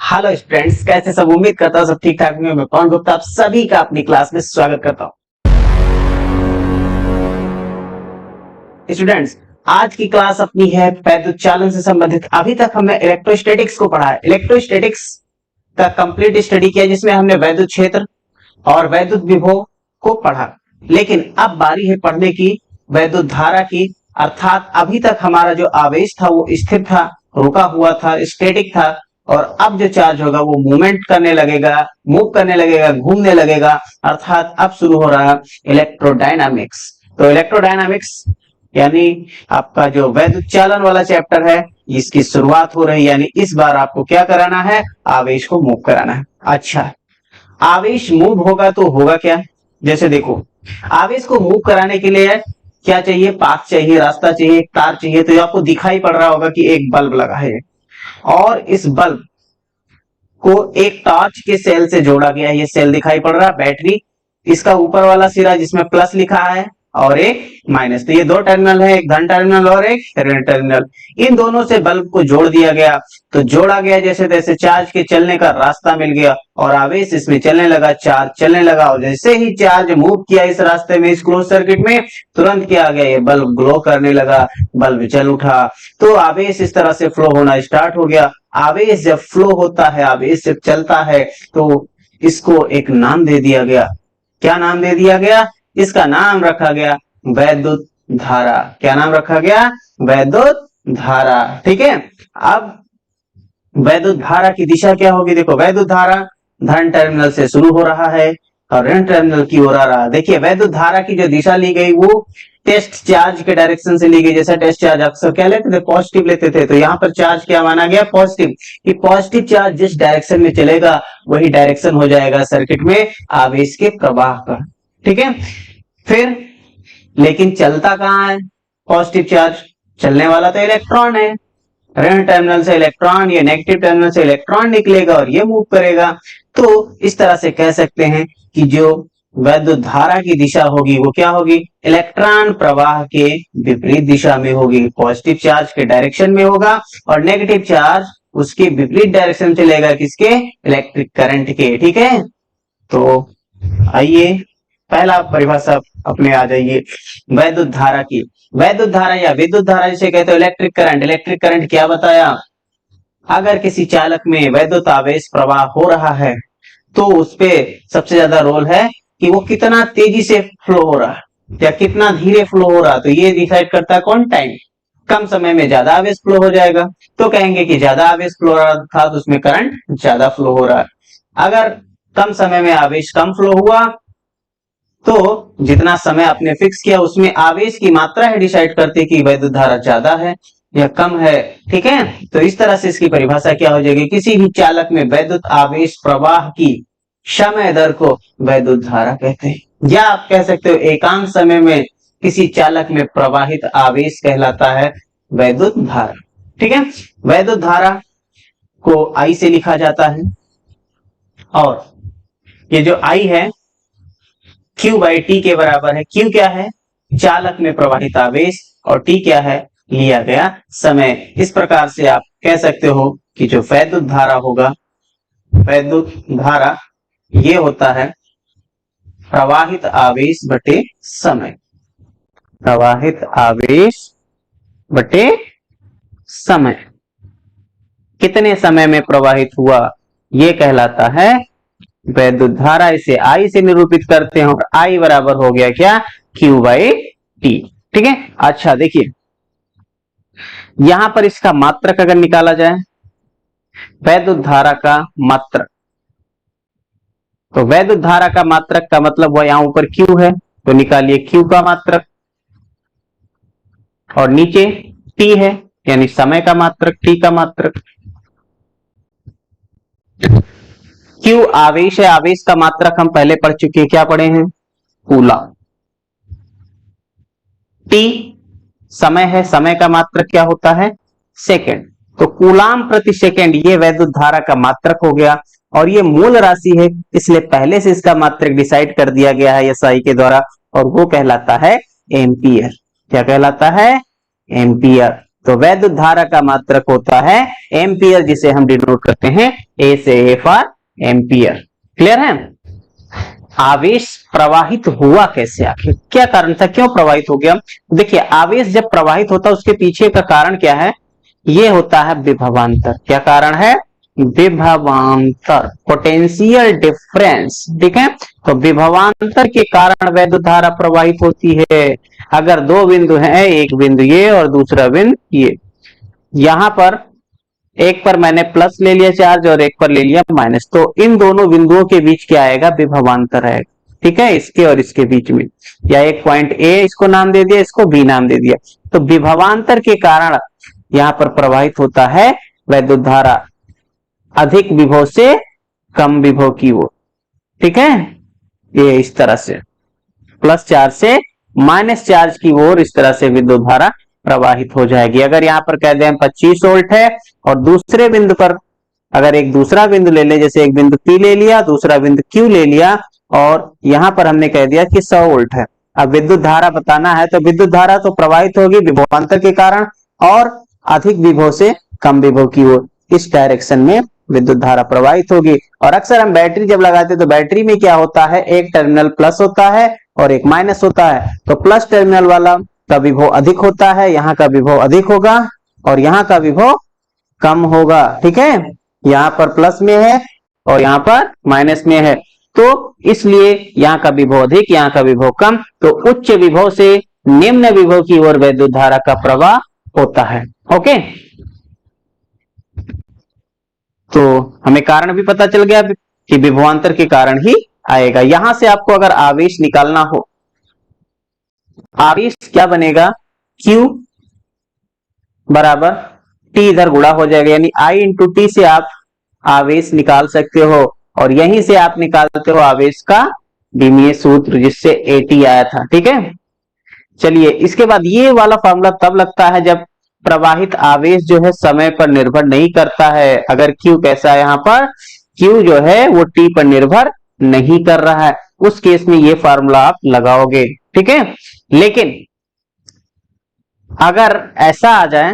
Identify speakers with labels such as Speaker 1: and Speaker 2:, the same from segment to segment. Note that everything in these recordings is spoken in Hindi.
Speaker 1: हेलो स्टूडेंट्स, कैसे सब। उम्मीद करता हूँ सब ठीक ठाक होंगे। मैं पवन गुप्ता आप सभी का अपनी क्लास में स्वागत करता हूँ। स्टूडेंट्स, आज की क्लास अपनी है वैद्युत चालन से संबंधित। अभी तक हमने इलेक्ट्रोस्टैटिक्स को पढ़ा है। इलेक्ट्रोस्टैटिक्स का कंप्लीट स्टडी किया जिसमें हमने वैद्युत क्षेत्र और वैद्युत विभव को पढ़ा। लेकिन अब बारी है पढ़ने की वैद्युत धारा की। अर्थात अभी तक हमारा जो आवेश था वो स्थिर था, रुका हुआ था, स्टैटिक था। और अब जो चार्ज होगा वो मूवमेंट करने लगेगा, मूव करने लगेगा, घूमने लगेगा। अर्थात अब शुरू हो रहा है इलेक्ट्रोडायनामिक्स। तो इलेक्ट्रोडायनामिक्स यानी आपका जो वैद्युत चालन वाला चैप्टर है, इसकी शुरुआत हो रही है। यानी इस बार आपको क्या कराना है? आवेश को मूव कराना है। अच्छा, आवेश मूव होगा तो होगा क्या? जैसे देखो, आवेश को मूव कराने के लिए क्या चाहिए? पाथ चाहिए, रास्ता चाहिए, एक तार चाहिए। तो ये आपको दिखाई पड़ रहा होगा कि एक बल्ब लगा है और इस बल्ब को एक टॉर्च के सेल से जोड़ा गया है। ये सेल दिखाई पड़ रहा है, बैटरी। इसका ऊपर वाला सिरा जिसमें प्लस लिखा है और एक माइनस। तो ये दो टर्मिनल है, एक धन टर्मिनल और एक ऋण टर्मिनल। इन दोनों से बल्ब को जोड़ दिया गया। तो जोड़ा गया, जैसे तैसे चार्ज के चलने का रास्ता मिल गया और आवेश इसमें चलने लगा, चार्ज चलने लगा। और जैसे ही चार्ज मूव किया इस रास्ते में, इस क्लोज सर्किट में, तुरंत क्या आ गया? ये बल्ब ग्लो करने लगा, बल्ब जल उठा। तो आवेश इस तरह से फ्लो होना स्टार्ट हो गया। आवेश जब फ्लो होता है, आवेश जब चलता है, तो इसको एक नाम दे दिया गया। क्या नाम दे दिया गया? इसका नाम रखा गया वैद्युत धारा। क्या नाम रखा गया? वैद्युत धारा। ठीक है। अब वैद्युत धारा की दिशा क्या होगी? देखो, वैद्युत धारा धन टर्मिनल से शुरू हो रहा है और ऋण टर्मिनल की ओर आ रहा है। देखिए, वैद्युत धारा की जो दिशा ली गई वो टेस्ट चार्ज के डायरेक्शन से ली गई। जैसा टेस्ट चार्ज अक्सर क्या लेते थे? पॉजिटिव लेते थे। तो यहाँ पर चार्ज क्या माना गया? पॉजिटिव। कि पॉजिटिव चार्ज जिस डायरेक्शन में चलेगा वही डायरेक्शन हो जाएगा सर्किट में आवेश के प्रवाह का। ठीक है। फिर लेकिन चलता कहाँ है पॉजिटिव चार्ज? चलने वाला तो इलेक्ट्रॉन है। ऋण टर्मिनल से इलेक्ट्रॉन, ये नेगेटिव टर्मिनल से इलेक्ट्रॉन निकलेगा और ये मूव करेगा। तो इस तरह से कह सकते हैं कि जो वैद्युत धारा की दिशा होगी वो क्या होगी? इलेक्ट्रॉन प्रवाह के विपरीत दिशा में होगी। पॉजिटिव चार्ज के डायरेक्शन में होगा और नेगेटिव चार्ज उसके विपरीत डायरेक्शन चलेगा। किसके? इलेक्ट्रिक करंट के। ठीक है। तो आइए पहला परिभाषा अपने आ जाइए वैद्युत धारा की। वैद्युत धारा या विद्युत धारा जिसे कहते हैं इलेक्ट्रिक करंट। इलेक्ट्रिक करंट क्या बताया? अगर किसी चालक में वैद्युत आवेश प्रवाह हो रहा है तो उसपे सबसे ज्यादा रोल है कि वो कितना तेजी से फ्लो हो रहा है या कितना धीरे फ्लो हो रहा है। तो ये डिसाइड करता है कौन? टाइम। कम समय में ज्यादा आवेश फ्लो हो जाएगा तो कहेंगे कि ज्यादा आवेश फ्लो हो रहा था तो उसमें करंट ज्यादा फ्लो हो रहा है। अगर कम समय में आवेश कम फ्लो हुआ तो जितना समय आपने फिक्स किया उसमें आवेश की मात्रा है डिसाइड करती कि वैद्युत धारा ज्यादा है या कम है। ठीक है। तो इस तरह से इसकी परिभाषा क्या हो जाएगी? किसी भी चालक में वैद्युत आवेश प्रवाह की समय दर को वैद्युत धारा कहते हैं। या आप कह सकते हो एकांक समय में किसी चालक में प्रवाहित आवेश कहलाता है वैद्युत धारा। ठीक है। वैद्युत धारा को I से लिखा जाता है और ये जो I है Q बाई टी के बराबर है। Q क्या है? चालक में प्रवाहित आवेश और T क्या है? लिया गया समय। इस प्रकार से आप कह सकते हो कि जो वैद्युत धारा होगा, वैद्युत धारा ये होता है प्रवाहित आवेश बटे समय। प्रवाहित आवेश बटे समय। कितने समय में प्रवाहित हुआ ये कहलाता है वैद्युत धारा। इसे I से निरूपित करते हैं और I बराबर हो गया क्या? Q by T. ठीक है। अच्छा देखिए, यहां पर इसका मात्रक अगर निकाला जाए, वैद्युत धारा का मात्रक, तो वैद्युत धारा का मात्रक का मतलब वह यहां ऊपर Q है तो निकालिए Q का मात्रक और नीचे T है यानी समय का मात्रक, T का मात्रक। Q आवेश है, आवेश का मात्रक हम पहले पढ़ चुके हैं। क्या पढ़े हैं? कूलम। T समय है, समय का मात्रक क्या होता है? सेकंड। तो कूलाम प्रति सेकंड ये वैद्युत धारा का मात्रक हो गया और ये मूल राशि है इसलिए पहले से इसका मात्रक डिसाइड कर दिया गया है SI के द्वारा और वो कहलाता है एम्पियर। क्या कहलाता है? एम्पियर। तो वैद्युत धारा का मात्रक होता है एम्पियर, जिसे हम डिनोट करते हैं ए से, ए फॉर एम्पियर। क्लियर है? आवेश प्रवाहित हुआ कैसे, आखिर क्या कारण था, क्यों प्रवाहित हो गया? देखिए, आवेश जब प्रवाहित होता है उसके पीछे का कारण क्या है? ये होता है विभवांतर। क्या कारण है? विभवांतर, पोटेंशियल डिफरेंस। ठीक है, तो विभवांतर के कारण वैद्युत धारा प्रवाहित होती है। अगर दो बिंदु हैं, एक बिंदु ये और दूसरा बिंदु ये, यहां पर एक पर मैंने प्लस ले लिया चार्ज और एक पर ले लिया माइनस, तो इन दोनों बिंदुओं के बीच क्या आएगा? विभवांतर आएगा। ठीक है, इसके और इसके बीच में, या एक पॉइंट ए इसको नाम दे दिया, इसको बी नाम दे दिया, तो विभवांतर के कारण यहां पर प्रवाहित होता है वैद्युत धारा अधिक विभव से कम विभव की ओर। ठीक है, ये इस तरह से प्लस चार्ज से माइनस चार्ज की ओर इस तरह से विद्युत धारा प्रवाहित हो जाएगी। अगर यहां पर कह दें 25 वोल्ट है और दूसरे बिंदु पर अगर एक दूसरा बिंदु ले ले, जैसे एक बिंदु P ले लिया, दूसरा बिंदु Q ले लिया, और यहां पर हमने कह दिया कि 100 वोल्ट है। अब विद्युत धारा बताना है, तो विद्युत धारा तो प्रवाहित होगी विभवांतर के कारण और अधिक विभव से कम विभव की ओर, इस डायरेक्शन में विद्युत धारा प्रवाहित होगी। और अक्सर हम बैटरी जब लगाते हैं तो बैटरी में क्या होता है? एक टर्मिनल प्लस होता है और एक माइनस होता है, तो प्लस टर्मिनल वाला का विभव अधिक होता है, यहाँ का विभव अधिक होगा और यहाँ का विभव कम होगा। ठीक है, यहाँ पर प्लस में है और यहाँ पर माइनस में है, तो इसलिए यहाँ का विभव अधिक, यहाँ का विभव कम, तो उच्च विभव से निम्न विभव की ओर वैद्युत धारा का प्रवाह होता है। ओके, तो हमें कारण भी पता चल गया कि विभवांतर के कारण ही आएगा। यहां से आपको अगर आवेश निकालना हो, आवेश क्या बनेगा? Q बराबर T इधर गुणा हो जाएगा, यानी I इंटू टी से आप आवेश निकाल सकते हो, और यहीं से आप निकालते हो आवेश का विमीय सूत्र, जिससे AT आया था। ठीक है, चलिए इसके बाद ये वाला फॉर्मूला तब लगता है जब प्रवाहित आवेश जो है समय पर निर्भर नहीं करता है। अगर Q कैसा है, यहाँ पर Q जो है वो T पर निर्भर नहीं कर रहा है, उस केस में ये फार्मूला आप लगाओगे। ठीक है, लेकिन अगर ऐसा आ जाए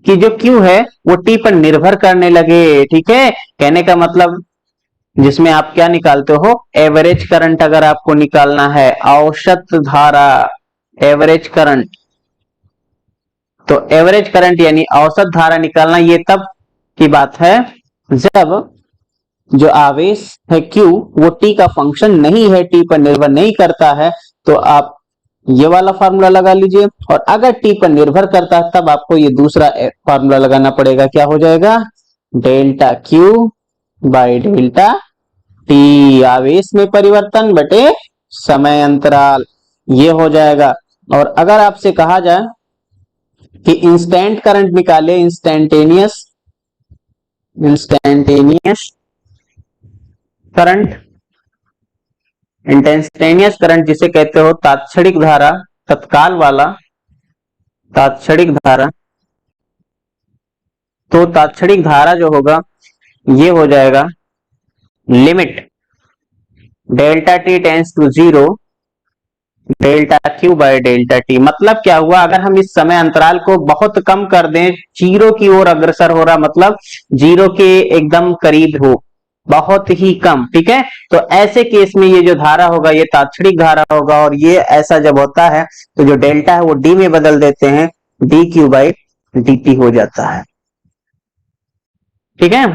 Speaker 1: कि जो Q है वो T पर निर्भर करने लगे, ठीक है, कहने का मतलब जिसमें आप क्या निकालते हो? एवरेज करंट अगर आपको निकालना है, औसत धारा, एवरेज करंट, तो एवरेज करंट यानी औसत धारा निकालना, ये तब की बात है जब जो आवेश है Q वो T का फंक्शन नहीं है, T पर निर्भर नहीं करता है, तो आप ये वाला फार्मूला लगा लीजिए। और अगर T पर निर्भर करता है तब आपको ये दूसरा फार्मूला लगाना पड़ेगा। क्या हो जाएगा? Delta Q by delta T, आवेश में परिवर्तन बटे समय अंतराल, ये हो जाएगा। और अगर आपसे कहा जाए कि इंस्टेंट करंट निकाले, इंस्टेंटेनियस करंट, इंस्टेंटेनियस करंट जिसे कहते हो तात्क्षणिक धारा, तत्काल वाला तात्क्षणिक धारा, तो तात्क्षणिक धारा जो होगा ये हो जाएगा limit delta T tends to 0 delta Q by delta T। मतलब क्या हुआ? अगर हम इस समय अंतराल को बहुत कम कर दें, जीरो की ओर अग्रसर हो रहा, मतलब जीरो के एकदम करीब हो, बहुत ही कम, ठीक है, तो ऐसे केस में ये जो धारा होगा ये तात्क्षणिक धारा होगा, और ये ऐसा जब होता है तो जो डेल्टा है वो डी में बदल देते हैं, dQ बाई dt हो जाता है। ठीक है,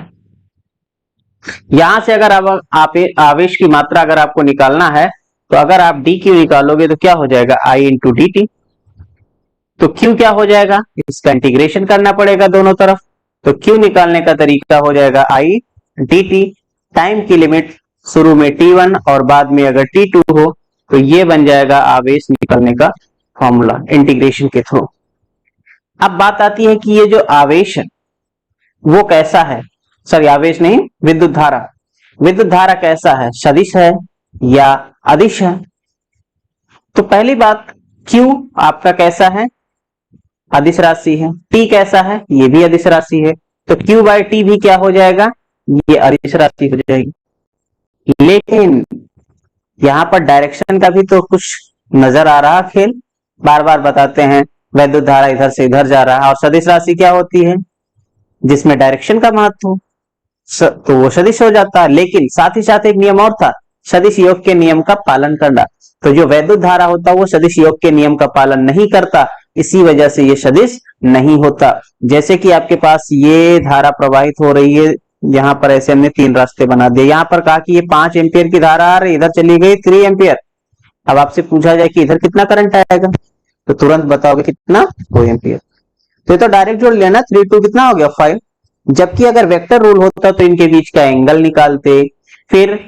Speaker 1: यहां से अगर आप आवेश की मात्रा अगर आपको निकालना है, तो अगर आप dQ निकालोगे तो क्या हो जाएगा? I into D T. तो Q क्या हो जाएगा? इसका इंटीग्रेशन करना पड़ेगा दोनों तरफ, तो Q निकालने का तरीका हो जाएगा I डी टी, टाइम की लिमिट शुरू में T1 और बाद में अगर T2 हो, तो ये बन जाएगा आवेश निकालने का फॉर्मूला इंटीग्रेशन के थ्रू। अब बात आती है कि ये जो आवेश है वो कैसा है? सॉरी, आवेश नहीं, विद्युत धारा। विद्युत धारा कैसा है? सदिश है या अदिश है? तो पहली बात, Q आपका कैसा है? अदिश राशि है। T कैसा है? ये भी अदिश राशि है। तो Q बाई T भी क्या हो जाएगा? ये अदिश राशि हो जाएगी। लेकिन यहां पर डायरेक्शन का भी तो कुछ नजर आ रहा खेल, बार बार बताते हैं वैद्युत धारा इधर से इधर जा रहा है। और सदिश राशि क्या होती है? जिसमें डायरेक्शन का महत्व हो, तो वो सदिश हो जाता है। लेकिन साथ ही साथ एक नियम और था, सदिश योग के नियम का पालन करना। तो जो वैद्युत धारा होता है वो सदिश योग के नियम का पालन नहीं करता, इसी वजह से ये सदिश नहीं होता। जैसे कि आपके पास ये धारा प्रवाहित हो रही है, यहाँ पर ऐसे हमने 3 रास्ते बना दिए। यहाँ पर कहा कि ये 5 एम्पियर की धारा आ रही, इधर चली गई 3 एम्पियर। अब आपसे पूछा जाए कि इधर कितना करंट आएगा, तो तुरंत बताओगे कितना? 2 एम्पियर। तो ये तो डायरेक्ट जोड़ लेना, 3 2 कितना हो गया? 5। जबकि अगर वेक्टर रूल होता तो इनके बीच का एंगल निकालते, फिर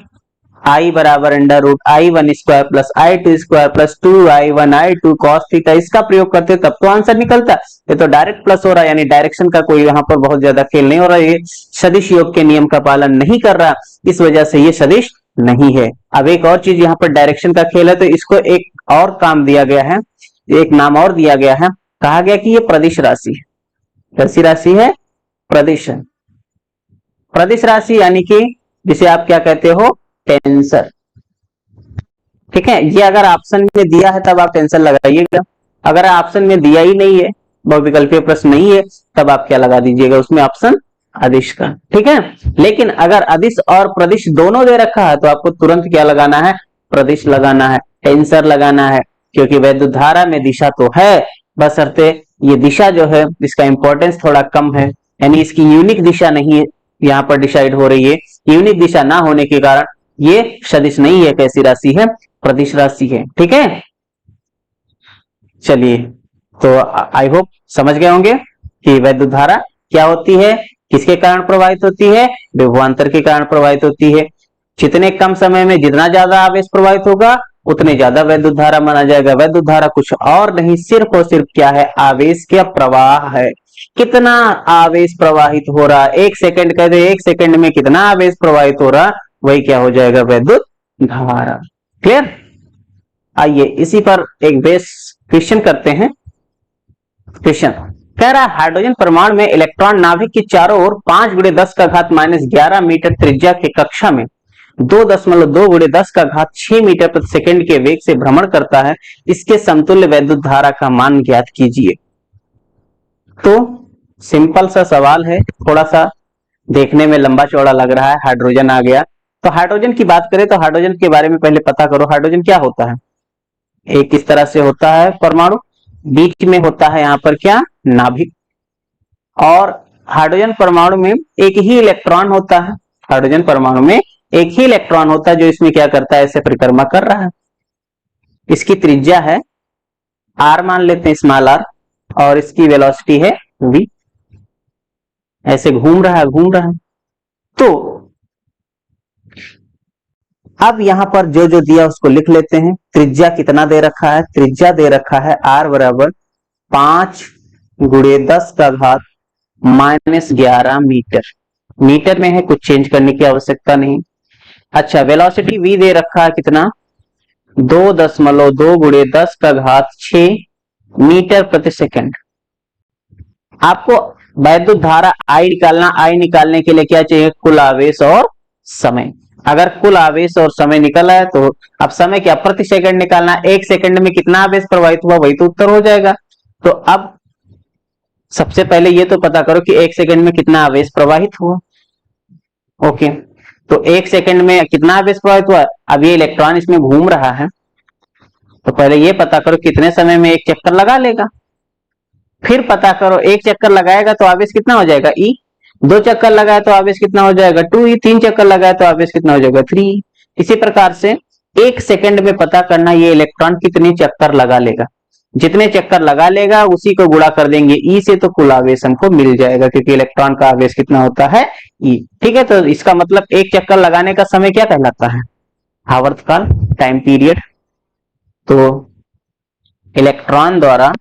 Speaker 1: I बराबर under root I1 square plus I2 square plus 2I1 I2 cos theta, इसका प्रयोग करते तब तो आंसर निकलता। ये तो डायरेक्ट प्लस हो रहा है, यानी डायरेक्शन का कोई यहाँ पर बहुत ज्यादा खेल नहीं हो रहा है। ये सदिश योग के नियम का पालन नहीं कर रहा, इस वजह से ये सदिश नहीं है। अब एक और चीज, यहाँ पर डायरेक्शन का खेल है तो इसको एक और काम दिया गया है, एक नाम और दिया गया है। कहा गया कि ये प्रदिश राशि है। कैसी राशि है? प्रदिश। प्रदिश राशि यानी कि जिसे आप क्या कहते हो? टेंसर। ठीक है, ये अगर ऑप्शन में दिया है तब आप टेंसर लगाइएगा। अगर ऑप्शन में दिया ही नहीं है, बहुविकल्पीय प्रश्न नहीं है, तब आप क्या लगा दीजिएगा उसमें? ऑप्शन अदिश का। ठीक है, लेकिन अगर अदिश और प्रदिश दोनों दे रखा है तो आपको तुरंत क्या लगाना है? प्रदिश लगाना है, टेंसर लगाना है, क्योंकि वैद्युत धारा में दिशा तो है, बशर्ते ये दिशा जो है इसका इंपॉर्टेंस थोड़ा कम है, यानी इसकी यूनिक दिशा नहीं है यहाँ पर डिसाइड हो रही है। यूनिक दिशा ना होने के कारण ये सदिश नहीं है। कैसी राशि है? प्रदिश राशि है। ठीक है, चलिए, तो आई होप समझ गए होंगे कि वैद्युत धारा क्या होती है, किसके कारण प्रवाहित होती है? विभवांतर के कारण प्रवाहित होती है। जितने कम समय में जितना ज्यादा आवेश प्रवाहित होगा उतने ज्यादा वैद्युत धारा माना जाएगा। वैद्युत धारा कुछ और नहीं, सिर्फ और सिर्फ क्या है? आवेश का प्रवाह है। कितना आवेश प्रवाहित हो रहा, 1 सेकंड कहते, 1 सेकंड में कितना आवेश प्रवाहित हो रहा, वही क्या हो जाएगा? वैद्युत धारा। क्लियर? आइए इसी पर एक बेस क्वेश्चन करते हैं। क्वेश्चन कह रहा है, हाइड्रोजन परमाणु में इलेक्ट्रॉन नाभिक के चारों ओर 5 × 10 का घात -11 मीटर त्रिज्या के कक्षा में 2.2 × 10 का घात 6 मीटर प्रति सेकंड के वेग से भ्रमण करता है। इसके समतुल्य वैद्युत धारा का मान ज्ञात कीजिए। तो सिंपल सा सवाल है, थोड़ा सा देखने में लंबा चौड़ा लग रहा है। हाइड्रोजन आ गया, तो हाइड्रोजन की बात करें तो हाइड्रोजन के बारे में पहले पता करो। हाइड्रोजन क्या होता है? एक इस तरह से होता है परमाणु, बीच में होता है यहाँ पर क्या? नाभिक। और हाइड्रोजन परमाणु में एक ही इलेक्ट्रॉन होता है। हाइड्रोजन परमाणु में एक ही इलेक्ट्रॉन होता है जो इसमें क्या करता है? ऐसे परिक्रमा कर रहा है। इसकी त्रिज्या है r, मान लेते हैं स्मॉल r, और इसकी वेलोसिटी है v। ऐसे घूम रहा है। तो अब यहां पर जो जो दिया उसको लिख लेते हैं। त्रिज्या कितना दे रखा है? त्रिज्या दे रखा है r बराबर 5 × 10 का घात -11 मीटर। मीटर में है, कुछ चेंज करने की आवश्यकता नहीं। अच्छा, वेलोसिटी v दे रखा है कितना? 2.2 × 10 का घात 6 मीटर प्रति सेकंड। आपको वैद्युत धारा I निकालना। I निकालने के लिए क्या चाहिए? कुल आवेश और समय। अगर कुल आवेश और समय निकला है तो अब समय क्या? प्रति सेकंड निकालना। 1 सेकंड में कितना आवेश प्रवाहित हुआ, वही तो उत्तर हो जाएगा। तो अब सबसे पहले ये तो पता करो कि 1 सेकंड में कितना आवेश प्रवाहित हुआ। ओके, तो 1 सेकंड में कितना आवेश प्रवाहित हुआ? अब ये इलेक्ट्रॉन इसमें घूम रहा है, तो पहले ये पता करो कितने समय में एक चक्कर लगा लेगा। फिर पता करो, 1 चक्कर लगाएगा तो आवेश कितना हो जाएगा? E। 2 चक्कर लगाए तो आवेश कितना हो जाएगा? 2E। 3 चक्कर लगाए तो आवेश कितना हो जाएगा? 3E। इसी प्रकार से 1 सेकंड में पता करना ये इलेक्ट्रॉन कितने चक्कर लगा लेगा। जितने चक्कर लगा लेगा उसी को गुणा कर देंगे E से, तो कुल आवेश हमको मिल जाएगा, क्योंकि इलेक्ट्रॉन का आवेश कितना होता है? E। ठीक है, तो इसका मतलब 1 चक्कर लगाने का समय क्या कहलाता है? आवर्तकाल, टाइम पीरियड। तो इलेक्ट्रॉन द्वारा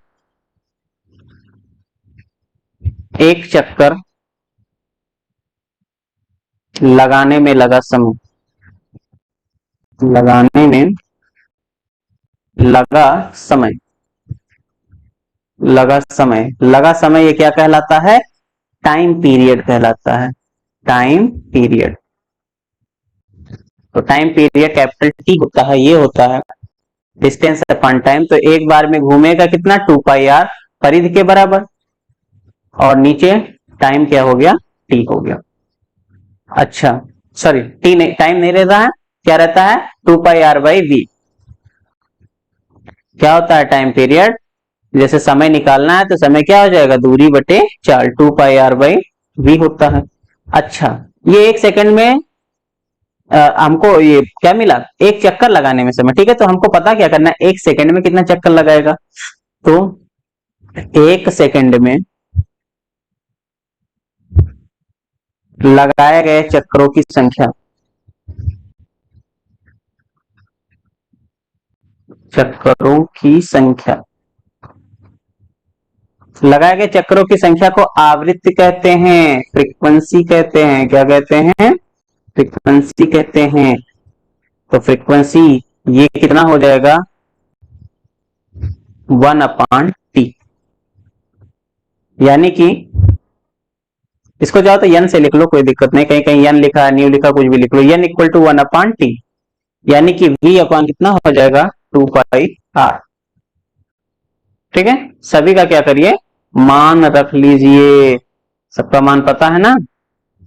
Speaker 1: 1 चक्कर लगाने में लगा समय, लगाने में लगा समय, लगा समय ये क्या कहलाता है? टाइम पीरियड कहलाता है। Time period. तो टाइम पीरियड कैपिटल टी होता है, ये होता है डिस्टेंस अपॉन टाइम। तो एक बार में घूमेगा कितना? 2πr, परिधि के बराबर, और नीचे टाइम क्या हो गया, टी हो गया। अच्छा सॉरी, टी नहीं, टाइम नहीं रहता है, क्या रहता है, 2πr/v। क्या होता है टाइम पीरियड, जैसे समय निकालना है तो समय क्या हो जाएगा, दूरी बटे 4, 2πr/v होता है। अच्छा, ये एक सेकंड में हमको ये क्या मिला, एक चक्कर लगाने में समय, ठीक है। तो हमको पता क्या करना है, एक सेकंड में कितना चक्कर लगाएगा, तो एक सेकंड में लगाए गए चक्रों की संख्या, चक्रों की संख्या, लगाए गए चक्रों की संख्या को आवृत्ति कहते हैं, फ्रीक्वेंसी कहते हैं, क्या कहते हैं, फ्रीक्वेंसी कहते हैं। तो फ्रीक्वेंसी ये कितना हो जाएगा, 1/t, यानी कि इसको जाओ तो n से लिख लो, कोई दिक्कत नहीं, कहीं कहीं n लिखा, न्यू लिखा, कुछ भी लिख लो, n इक्वल टू 1/t, यानी कि v अपॉन कितना हो जाएगा, 2πr। ठीक है, सभी का क्या करिए, मान रख लीजिए, सबका मान पता है ना,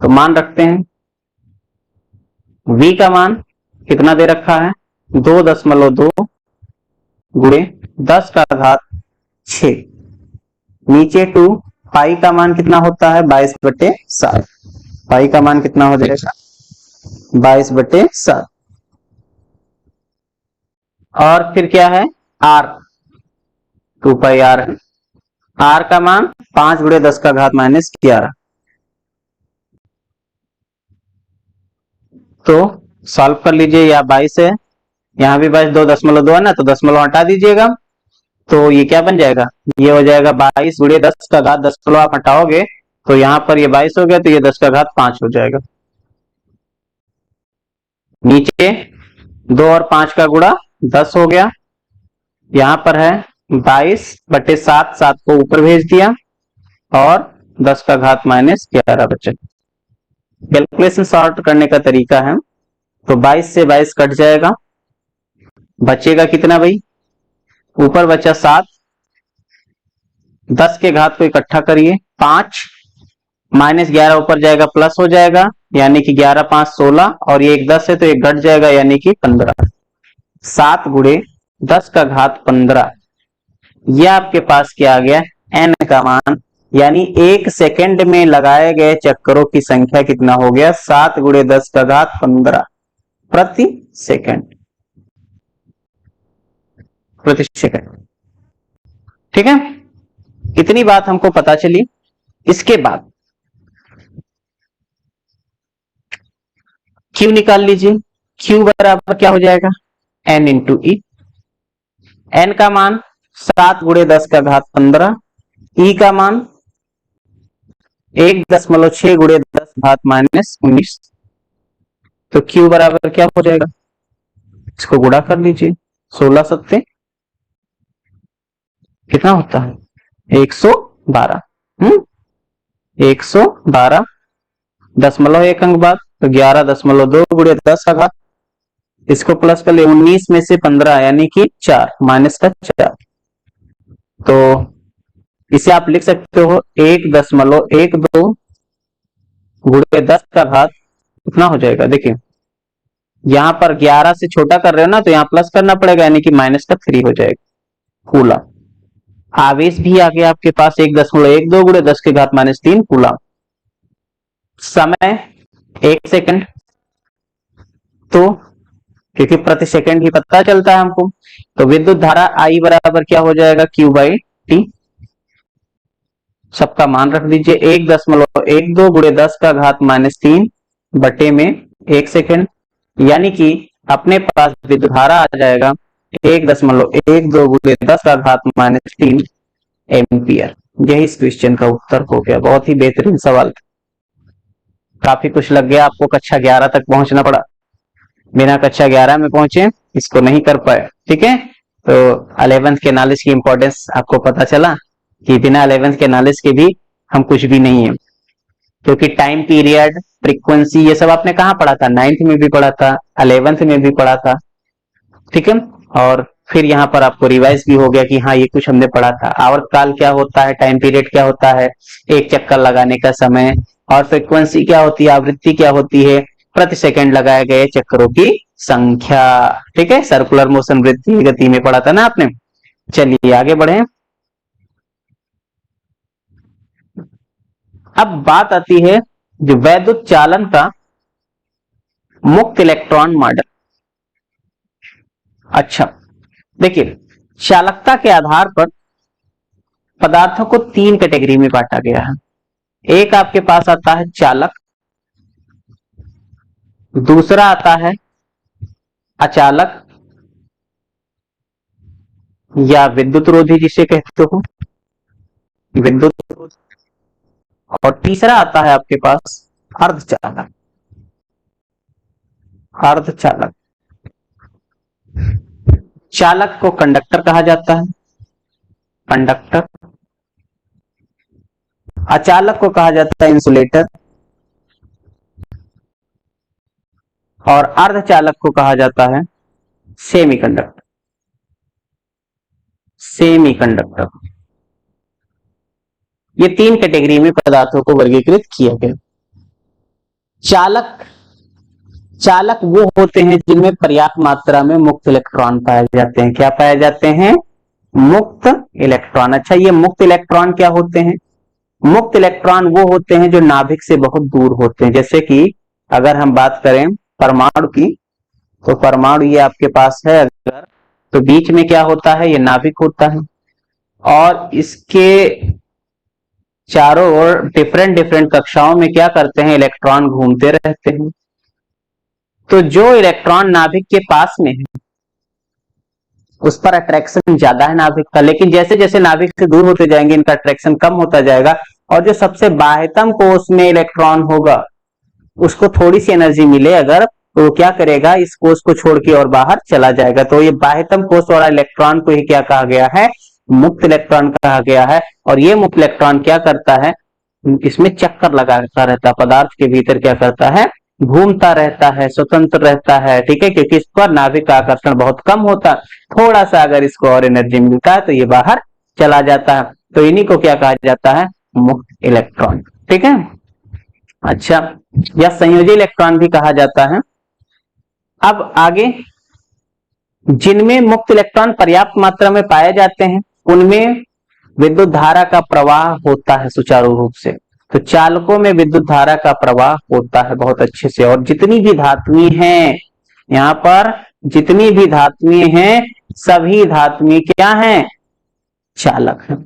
Speaker 1: तो मान रखते हैं। v का मान कितना दे रखा है, 2.2 गुणे 10 का घात 6, नीचे 2, पाई का मान कितना होता है, 22/7, पाई का मान कितना हो जाएगा, 22/7। और फिर क्या है, r, 2πr है, r का मान 5 गुणे 10 का घात -11। तो सॉल्व कर लीजिए, या 22 है, यहाँ भी 22, 2.2 है ना, तो दशमलव हटा दीजिएगा, तो ये क्या बन जाएगा, ये हो जाएगा 22 गुणे 10 का घात, दशमलव आप हटाओगे तो यहाँ पर ये 22 हो गया, तो ये 10 का घात 5 हो जाएगा। नीचे 2 और 5 का गुणा 10 हो गया, यहाँ पर है 22/7, 7 को ऊपर भेज दिया, और 10 का घात -11 बचा। कैलकुलेशन सॉर्ट करने का तरीका है, तो 22 से 22 कट जाएगा, बचेगा कितना भाई, ऊपर बचा 7, 10 के घात को इकट्ठा करिए 5, -11 ऊपर जाएगा प्लस हो जाएगा, यानी कि 11 5 16, और ये एक 10 है तो एक घट जाएगा, यानी कि 15। 7 गुणे 10 का घात 15, यह आपके पास क्या आ गया, n का मान, यानी एक सेकंड में लगाए गए चक्करों की संख्या कितना हो गया, 7 गुणे 10 का घात 15 प्रति सेकंड, प्रति सेकंड। ठीक है, इतनी बात हमको पता चली। इसके बाद Q निकाल लीजिए, Q बराबर क्या हो जाएगा, n इंटू ई, n का मान 7 गुणे 10 का घात 15, ई का मान 1.6 गुणे 10 घात -19, तो Q बराबर क्या हो जाएगा, इसको गुणा कर लीजिए, 16 सत्ते कितना होता है, 112, 112 दशमलव एक अंक बाद, तो 11.2 गुणे 10 का घात, इसको प्लस कर ले, 19 में से 15 यानी कि 4, माइनस का 4, तो इसे आप लिख सकते हो 1.12 गुणे 10 का घात कितना हो जाएगा, देखिए यहां पर 11 से छोटा कर रहे हो ना, तो यहां प्लस करना पड़ेगा, यानी कि -3 हो जाएगा कूलम। आवेश भी आ गया आपके पास 1.12 गुणे 10 के घात -3 कूलम। समय 1 सेकंड, तो क्योंकि प्रति सेकंड ही पता चलता है हमको, तो विद्युत धारा I बराबर क्या हो जाएगा, Q/T। सबका मान रख दीजिए, 1.12 गुणे 10 का घात -3 बटे में 1 सेकंड, यानी कि अपने पास विद्युत धारा आ जाएगा 1.12 गुणे 10 का घात -3 एम्पियर। यही इस क्वेश्चन का उत्तर हो गया। बहुत ही बेहतरीन सवाल, काफी कुछ लग गया आपको, कक्षा 11 तक पहुंचना पड़ा, बिना कक्षा 11 में पहुंचे इसको नहीं कर पाए। ठीक है, तो 11th के नॉलेज की इंपॉर्टेंस आपको पता चला कि बिना 11th के नॉलेज के भी हम कुछ भी नहीं है, क्योंकि टाइम पीरियड, फ्रीक्वेंसी, ये सब आपने कहाँ पढ़ा था, 9th में भी पढ़ा था, 11th में भी पढ़ा था। ठीक है, और फिर यहाँ पर आपको रिवाइज भी हो गया कि हाँ ये कुछ हमने पढ़ा था। आवर्तकाल क्या होता है, टाइम पीरियड क्या होता है, एक चक्कर लगाने का समय, और फ्रीक्वेंसी क्या होती है, आवृत्ति क्या होती है, प्रति सेकंड लगाए गए चक्करों की संख्या। ठीक है, सर्कुलर मोशन वृत्तीय गति में पढ़ा था ना आपने। चलिए आगे बढ़े। अब बात आती है जो वैद्युत चालन का मुक्त इलेक्ट्रॉन मॉडल। अच्छा देखिए, चालकता के आधार पर पदार्थों को तीन कैटेगरी में बांटा गया है। एक आपके पास आता है चालक, दूसरा आता है अचालक या विद्युत रोधी जिसे कहते हो, विद्युत, और तीसरा आता है आपके पास अर्धचालक। अर्धचालक, चालक को कंडक्टर कहा जाता है, कंडक्टर। अचालक को कहा जाता है इंसुलेटर, और अर्धचालक को कहा जाता है सेमीकंडक्टर। सेमीकंडक्टर, ये तीन कैटेगरी में पदार्थों को वर्गीकृत किया गया। चालक, चालक वो होते हैं जिनमें पर्याप्त मात्रा में मुक्त इलेक्ट्रॉन पाए जाते हैं। क्या पाए जाते हैं? मुक्त इलेक्ट्रॉन। अच्छा, ये मुक्त इलेक्ट्रॉन क्या होते हैं? मुक्त इलेक्ट्रॉन वो होते हैं जो नाभिक से बहुत दूर होते हैं। जैसे कि अगर हम बात करें परमाणु की, तो परमाणु ये आपके पास है अगर, तो बीच में क्या होता है? ये नाभिक होता है, और इसके चारों ओर डिफरेंट डिफरेंट कक्षाओं में क्या करते हैं? इलेक्ट्रॉन घूमते रहते हैं। तो जो इलेक्ट्रॉन नाभिक के पास में है उस पर अट्रैक्शन ज्यादा है नाभिक का, लेकिन जैसे जैसे नाभिक से दूर होते जाएंगे इनका अट्रैक्शन कम होता जाएगा, और जो सबसे बाह्यतम कोष में इलेक्ट्रॉन होगा उसको थोड़ी सी एनर्जी मिले अगर, तो क्या करेगा? इस कोष को छोड़ के और बाहर चला जाएगा। तो ये बाह्यतम कोष वाला इलेक्ट्रॉन को ही क्या कहा गया है? मुक्त इलेक्ट्रॉन कहा गया है। और ये मुक्त इलेक्ट्रॉन क्या करता है? इसमें चक्कर लगाता रहता है, पदार्थ के भीतर क्या करता है? घूमता रहता है, स्वतंत्र रहता है। ठीक है, क्योंकि इस पर नाभिक का आकर्षण बहुत कम होता, थोड़ा सा अगर इसको और एनर्जी मिलता है तो ये बाहर चला जाता है। तो इन्हीं को क्या कहा जाता है? मुक्त इलेक्ट्रॉन। ठीक है, अच्छा, या संयोजी इलेक्ट्रॉन भी कहा जाता है। अब आगे, जिनमें मुक्त इलेक्ट्रॉन पर्याप्त मात्रा में पाए जाते हैं उनमें विद्युत धारा का प्रवाह होता है सुचारू रूप से। तो चालकों में विद्युत धारा का प्रवाह होता है बहुत अच्छे से। और जितनी भी धातुएं हैं यहाँ पर, जितनी भी धातुएं हैं सभी धातुएं क्या हैं? चालक हैं।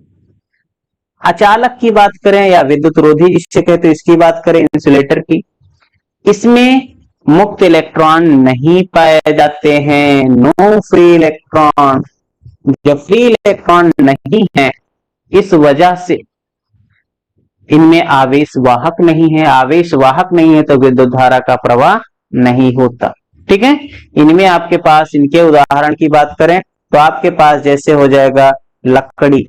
Speaker 1: अचालक की बात करें या विद्युत रोधी जिससे कहते हैं, इसकी बात करें इंसुलेटर की, इसमें मुक्त इलेक्ट्रॉन नहीं पाए जाते हैं, नो फ्री इलेक्ट्रॉन। जब फ्री इलेक्ट्रॉन नहीं है इस वजह से इनमें आवेश वाहक नहीं है। आवेश वाहक नहीं है तो विद्युत धारा का प्रवाह नहीं होता। ठीक है, इनमें आपके पास, इनके उदाहरण की बात करें तो आपके पास जैसे हो जाएगा लकड़ी,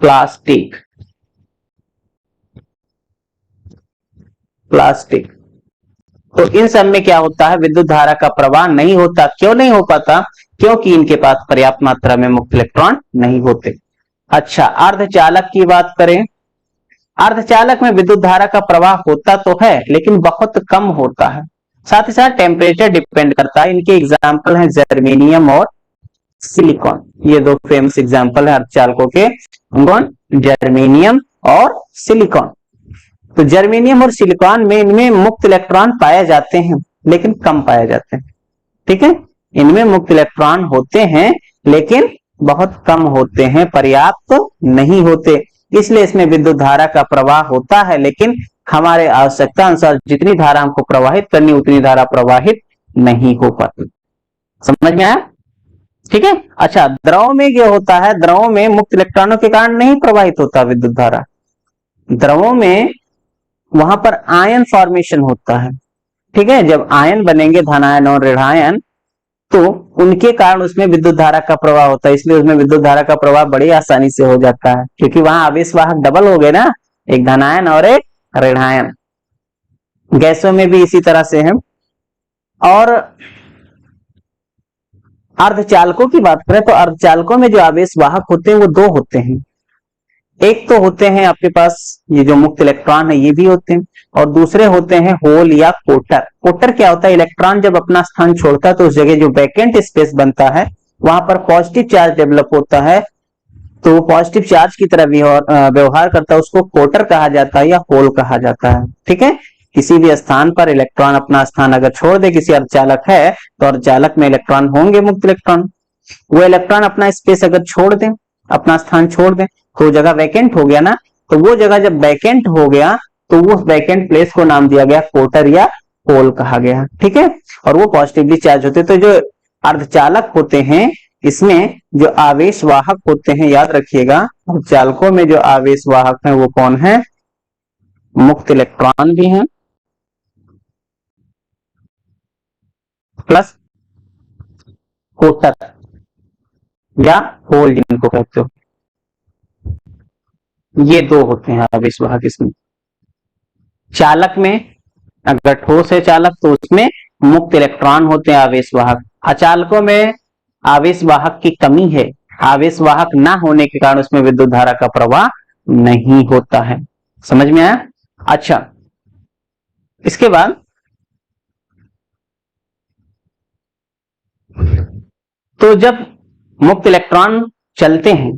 Speaker 1: प्लास्टिक, प्लास्टिक, तो इन सब में क्या होता है? विद्युत धारा का प्रवाह नहीं होता। क्यों नहीं हो पाता? क्योंकि इनके पास पर्याप्त मात्रा में मुक्त इलेक्ट्रॉन नहीं होते। अच्छा, अर्धचालक की बात करें, अर्धचालक में विद्युत धारा का प्रवाह होता तो है लेकिन बहुत कम होता है। साथ ही साथ टेम्परेचर डिपेंड करता है। इनके एग्जाम्पल हैं जर्मेनियम और सिलिकॉन, ये दो फेमस एग्जाम्पल है अर्धचालकों के। कौन? जर्मेनियम और सिलिकॉन। तो जर्मेनियम और सिलिकॉन में, इनमें मुक्त इलेक्ट्रॉन पाए जाते हैं लेकिन कम पाए जाते हैं। ठीक है, इनमें मुक्त इलेक्ट्रॉन होते हैं लेकिन बहुत कम होते हैं, पर्याप्त नहीं होते। इसलिए इसमें विद्युत धारा का प्रवाह होता है लेकिन हमारे आवश्यकता अनुसार जितनी धारा हमको प्रवाहित करनी उतनी धारा प्रवाहित नहीं हो पाती। समझ में आया? ठीक है, अच्छा, द्रव में क्या होता है? द्रव में मुक्त इलेक्ट्रॉनों के कारण नहीं प्रवाहित होता विद्युत धारा। द्रवों में वहां पर आयन फॉर्मेशन होता है। ठीक है, जब आयन बनेंगे, धनायन और ऋणायन, तो उनके कारण उसमें विद्युत धारा का प्रवाह होता है। इसलिए उसमें विद्युत धारा का प्रवाह बड़ी आसानी से हो जाता है क्योंकि वहां आवेश वाहक डबल हो गए ना, एक धनायन और एक ऋणायन। गैसों में भी इसी तरह से है। और अर्धचालकों की बात करें तो अर्धचालकों में जो आवेश वाहक होते हैं वो दो होते हैं। एक तो होते हैं आपके पास ये जो मुक्त इलेक्ट्रॉन है ये भी होते हैं, और दूसरे होते हैं होल या कोटर। कोटर क्या होता है? इलेक्ट्रॉन जब अपना स्थान छोड़ता है तो उस जगह जो वैकेंट स्पेस बनता है वहां पर पॉजिटिव चार्ज डेवलप होता है, तो वो पॉजिटिव चार्ज की तरह व्यवहार करता है, उसको कोटर कहा जाता है या होल कहा जाता है। ठीक है, किसी भी स्थान पर इलेक्ट्रॉन अपना स्थान अगर छोड़ दे, किसी अर्धचालक है तो अर्धचालक में इलेक्ट्रॉन होंगे मुक्त इलेक्ट्रॉन। वो इलेक्ट्रॉन अपना स्पेस अगर छोड़ दें, अपना स्थान छोड़ दें, तो जगह वैकेंट हो गया ना, तो वो जगह जब वैकेंट हो गया तो वो वैकेंट प्लेस को नाम दिया गया कोटर या होल कहा गया। ठीक है, और वो पॉजिटिवली चार्ज होते। तो जो अर्धचालक होते हैं इसमें जो आवेश वाहक होते हैं, याद रखिएगा अर्धचालकों में जो आवेश वाहक हैं वो कौन है? मुक्त इलेक्ट्रॉन भी हैं प्लस कोटर या होल जिनको कहते हो, ये दो होते हैं आवेश वाहक इसमें। चालक में अगर ठोस है चालक तो उसमें मुक्त इलेक्ट्रॉन होते हैं आवेश वाहक। अचालकों में आवेश वाहक की कमी है, आवेश वाहक ना होने के कारण उसमें विद्युत धारा का प्रवाह नहीं होता है। समझ में आया? अच्छा, इसके बाद तो जब मुक्त इलेक्ट्रॉन चलते हैं,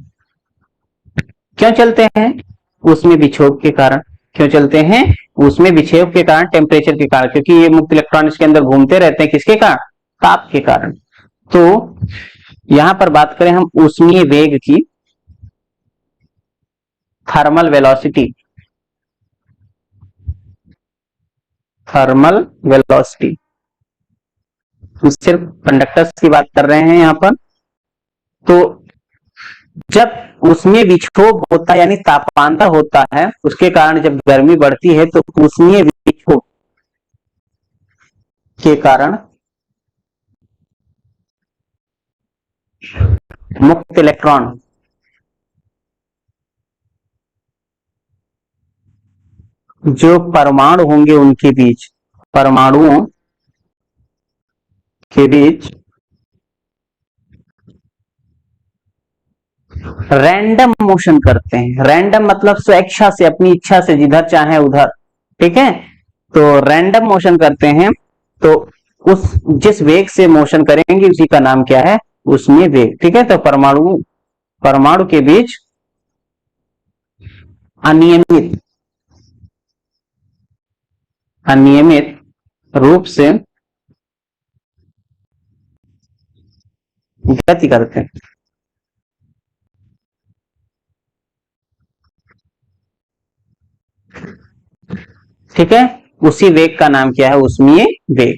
Speaker 1: क्यों चलते हैं? उसमें विक्षोभ के कारण। क्यों चलते हैं? उसमें विक्षेप के कारण, टेम्परेचर के कारण, क्योंकि ये मुक्त इलेक्ट्रॉन इसके अंदर घूमते रहते हैं। किसके कारण? ताप के कारण। तो यहां पर बात करें हम ऊष्मीय वेग की, थर्मल वेलोसिटी, थर्मल वेलोसिटी, सिर्फ कंडक्टर्स की बात कर रहे हैं यहां पर। तो जब उसमें विक्षोभ होता है यानी तापांतर होता है, उसके कारण जब गर्मी बढ़ती है तो ऊष्मीय विक्षोभ के कारण मुक्त इलेक्ट्रॉन जो परमाणु होंगे उनके बीच, परमाणुओं के बीच रैंडम मोशन करते हैं। रैंडम मतलब स्वेच्छा से, अपनी इच्छा से, जिधर चाहे उधर। ठीक है, तो रैंडम मोशन करते हैं, तो उस जिस वेग से मोशन करेंगे उसी का नाम क्या है? उसमें वेग। ठीक है, तो परमाणु के बीच अनियमित रूप से गति करते हैं। ठीक है, उसी वेग का नाम क्या है? ऊष्मीय वेग।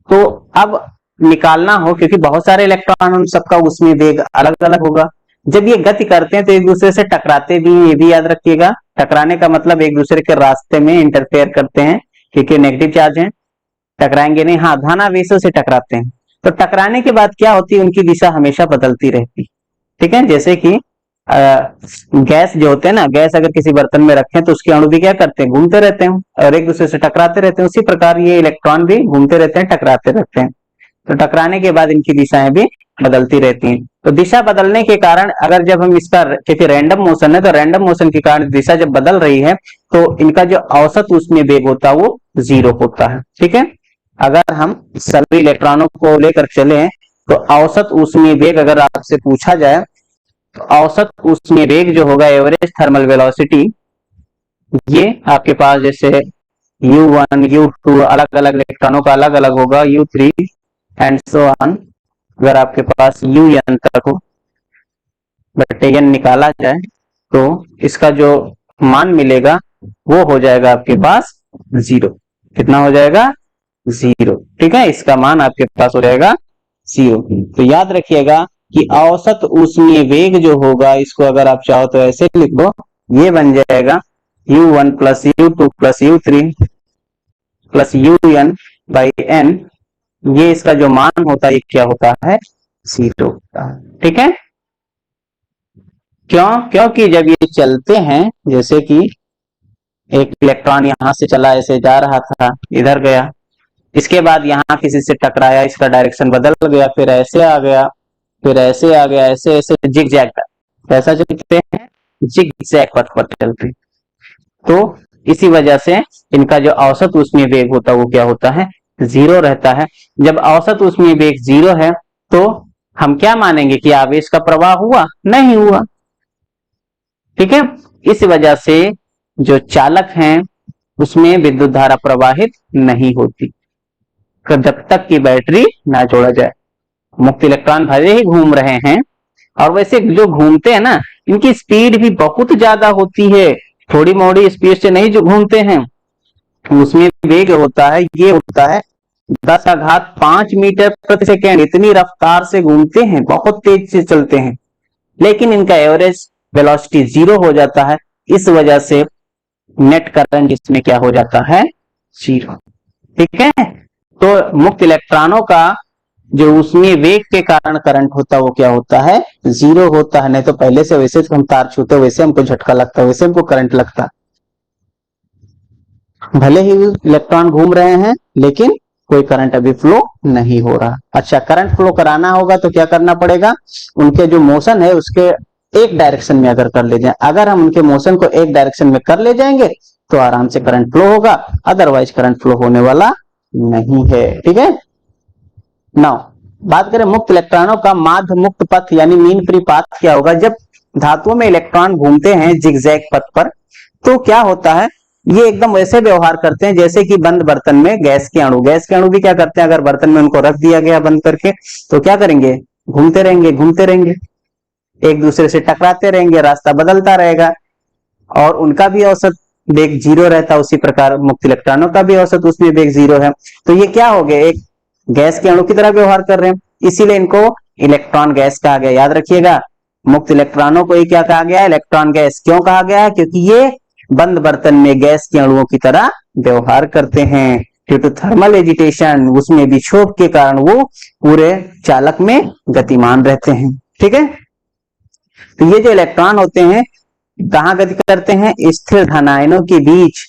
Speaker 1: तो अब निकालना हो, क्योंकि बहुत सारे इलेक्ट्रॉन, उन सबका ऊष्मीय वेग अलग अलग होगा। जब ये गति करते हैं तो एक दूसरे से टकराते भी, ये भी याद रखिएगा। टकराने का मतलब एक दूसरे के रास्ते में इंटरफेयर करते हैं, क्योंकि नेगेटिव चार्ज है, टकराएंगे नहीं। हाँ, धनावेशों से टकराते हैं। तो टकराने के बाद क्या होती है? उनकी दिशा हमेशा बदलती रहती। ठीक है, जैसे कि गैस जो होते हैं ना, गैस अगर किसी बर्तन में रखें तो उसके अणु भी क्या करते हैं? घूमते रहते हैं और एक दूसरे से टकराते रहते हैं। उसी प्रकार ये इलेक्ट्रॉन भी घूमते रहते हैं, टकराते रहते हैं। तो टकराने के बाद इनकी दिशाएं भी बदलती रहती हैं। तो दिशा बदलने के कारण अगर जब हम इसका, क्योंकि रैंडम मोशन है, तो रैंडम मोशन के कारण दिशा जब बदल रही है तो इनका जो औसत उसमें वेग होता है वो 0 होता है। ठीक है, अगर हम सभी इलेक्ट्रॉनों को लेकर चले तो औसत ऊष्मीय वेग अगर आपसे पूछा जाए तो औसत ऊष्मीय वेग जो होगा, एवरेज थर्मल वेलोसिटी, ये आपके पास जैसे U1 U2 अलग अलग इलेक्ट्रॉनों का अलग अलग होगा, U3 एंड सो ऑन। अगर आपके पास UN तक हो, बटे n निकाला जाए तो इसका जो मान मिलेगा वो हो जाएगा आपके पास 0। कितना हो जाएगा? 0। ठीक है, इसका मान आपके पास हो जाएगा 0। तो याद रखिएगा कि औसत ऊष्मीय वेग जो होगा, इसको अगर आप चाहो तो ऐसे लिख दो, ये बन जाएगा U1 plus U2 plus U3 plus UN by n। ये इसका जो मान होता है ये क्या होता है? 0 होता है। ठीक है, क्यों? क्योंकि जब ये चलते हैं, जैसे कि एक इलेक्ट्रॉन यहां से चला, ऐसे जा रहा था, इधर गया, इसके बाद यहाँ किसी से टकराया, इसका डायरेक्शन बदल गया, फिर ऐसे आ गया, फिर ऐसे आ गया, ऐसे ऐसे जिग जैग, ऐसा चलते हैं, जिग जैग पथ पर चलते हैं। तो इसी वजह से इनका जो औसत ऊष्मीय वेग होता है वो क्या होता है, जीरो रहता है। जब औसत ऊष्मीय वेग जीरो है तो हम क्या मानेंगे कि आवेश का प्रवाह हुआ, नहीं हुआ। ठीक है, इस वजह से जो चालक हैं उसमें विद्युत धारा प्रवाहित नहीं होती जब तक कि बैटरी ना जोड़ा जाए। मुक्त इलेक्ट्रॉन भले ही घूम रहे हैं, और वैसे जो घूमते हैं ना, इनकी स्पीड भी बहुत ज्यादा होती है, थोड़ी मोड़ी स्पीड से नहीं जो घूमते हैं। उसमें वेग होता है, ये होता है 10 घात 5 मीटर प्रति सेकेंड, इतनी रफ्तार से घूमते हैं, बहुत तेज से चलते हैं, लेकिन इनका एवरेज वेलोसिटी जीरो हो जाता है। इस वजह से नेट करंट इसमें क्या हो जाता है, जीरो। ठीक है, तो मुक्त इलेक्ट्रॉनों का जो उसमें वेग के कारण करंट होता है वो क्या होता है, जीरो होता है। नहीं तो पहले से वैसे हम तार छूते वैसे हमको झटका लगता है, वैसे हमको करंट लगता, भले ही इलेक्ट्रॉन घूम रहे हैं लेकिन कोई करंट अभी फ्लो नहीं हो रहा। अच्छा, करंट फ्लो कराना होगा तो क्या करना पड़ेगा, उनके जो मोशन है उसके एक डायरेक्शन में अगर कर ले जाए, अगर हम उनके मोशन को एक डायरेक्शन में कर ले जाएंगे तो आराम से करंट फ्लो होगा, अदरवाइज करंट फ्लो होने वाला नहीं है। ठीक है, नाउ बात करें मुक्त इलेक्ट्रॉनों का माध्य मुक्त पथ यानी मीन फ्री पाथ क्या होगा। जब धातुओं में इलेक्ट्रॉन घूमते हैं जिगजैग पथ पर तो क्या होता है, ये एकदम वैसे व्यवहार करते हैं जैसे कि बंद बर्तन में गैस के अणु, गैस के अणु भी क्या करते हैं, अगर बर्तन में उनको रख दिया गया बंद करके तो क्या करेंगे, घूमते रहेंगे घूमते रहेंगे, एक दूसरे से टकराते रहेंगे, रास्ता बदलता रहेगा, और उनका भी औसत वेग जीरो रहता है। उसी प्रकार मुक्त इलेक्ट्रॉनों का भी औसत उसमें वेग जीरो है। तो ये क्या हो गए, एक गैस के अणु की तरह व्यवहार कर रहे हैं, इसीलिए इनको इलेक्ट्रॉन गैस कहा गया। याद रखिएगा, मुक्त इलेक्ट्रॉनों को ही क्या कहा गया, इलेक्ट्रॉन गैस। क्यों कहा गया है, क्योंकि ये बंद बर्तन में गैस के अणुओं की तरह व्यवहार करते हैं। ड्यू टू थर्मल एजिटेशन, उसमें विक्षोभ के कारण वो पूरे चालक में गतिमान रहते हैं। ठीक है, तो ये जो इलेक्ट्रॉन होते हैं कहाँ गति करते हैं, स्थिर धनायनों के बीच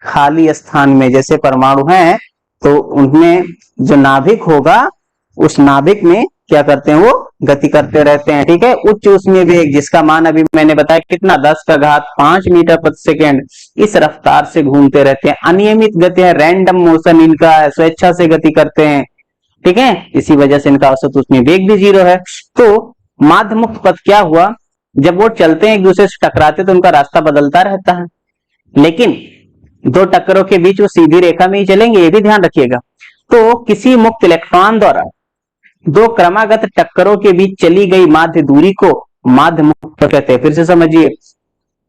Speaker 1: खाली स्थान में, जैसे परमाणु हैं तो उनमें जो नाभिक होगा उस नाभिक में क्या करते हैं, वो गति करते रहते हैं। ठीक है, उच्च ऊष्मीय वेग जिसका मान अभी मैंने बताया कितना, 10 का घात 5 मीटर प्रति सेकेंड, इस रफ्तार से घूमते रहते हैं। अनियमित गति है, रैंडम मोशन इनका है, स्वेच्छा से गति करते हैं। ठीक है, इसी वजह से इनका औसत ऊष्मीय वेग भी जीरो है। तो माध्य मुक्त पथ क्या हुआ, जब वो चलते हैं एक दूसरे से टकराते तो उनका रास्ता बदलता रहता है, लेकिन दो टक्करों के बीच वो सीधी रेखा में ही चलेंगे, ये भी ध्यान रखिएगा। तो किसी मुक्त इलेक्ट्रॉन द्वारा दो क्रमागत टक्करों के बीच चली गई माध्य दूरी को माध्य मुक्त कहते हैं। फिर से समझिए,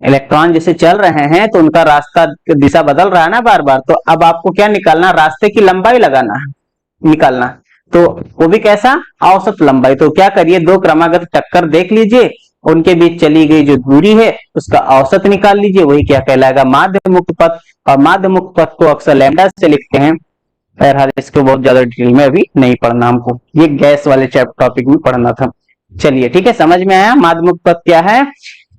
Speaker 1: इलेक्ट्रॉन जैसे चल रहे हैं तो उनका रास्ता दिशा बदल रहा है ना बार बार, तो अब आपको क्या निकालना, रास्ते की लंबाई लगाना है, निकालना, तो वो भी कैसा, औसत लंबाई। तो क्या करिए, दो क्रमागत टक्कर देख लीजिए, उनके बीच चली गई जो दूरी है उसका औसत निकाल लीजिए, वही क्या कहलाएगा, माध्य मुक्त पथ। और माध्य मुक्त पथ को अक्सर लैम्डा से लिखते हैं। बहरहाल इसको बहुत ज्यादा डिटेल में अभी नहीं पढ़ना हमको, ये गैस वाले टॉपिक में पढ़ना था। चलिए ठीक है, समझ में आया माध्य मुक्त पथ क्या है,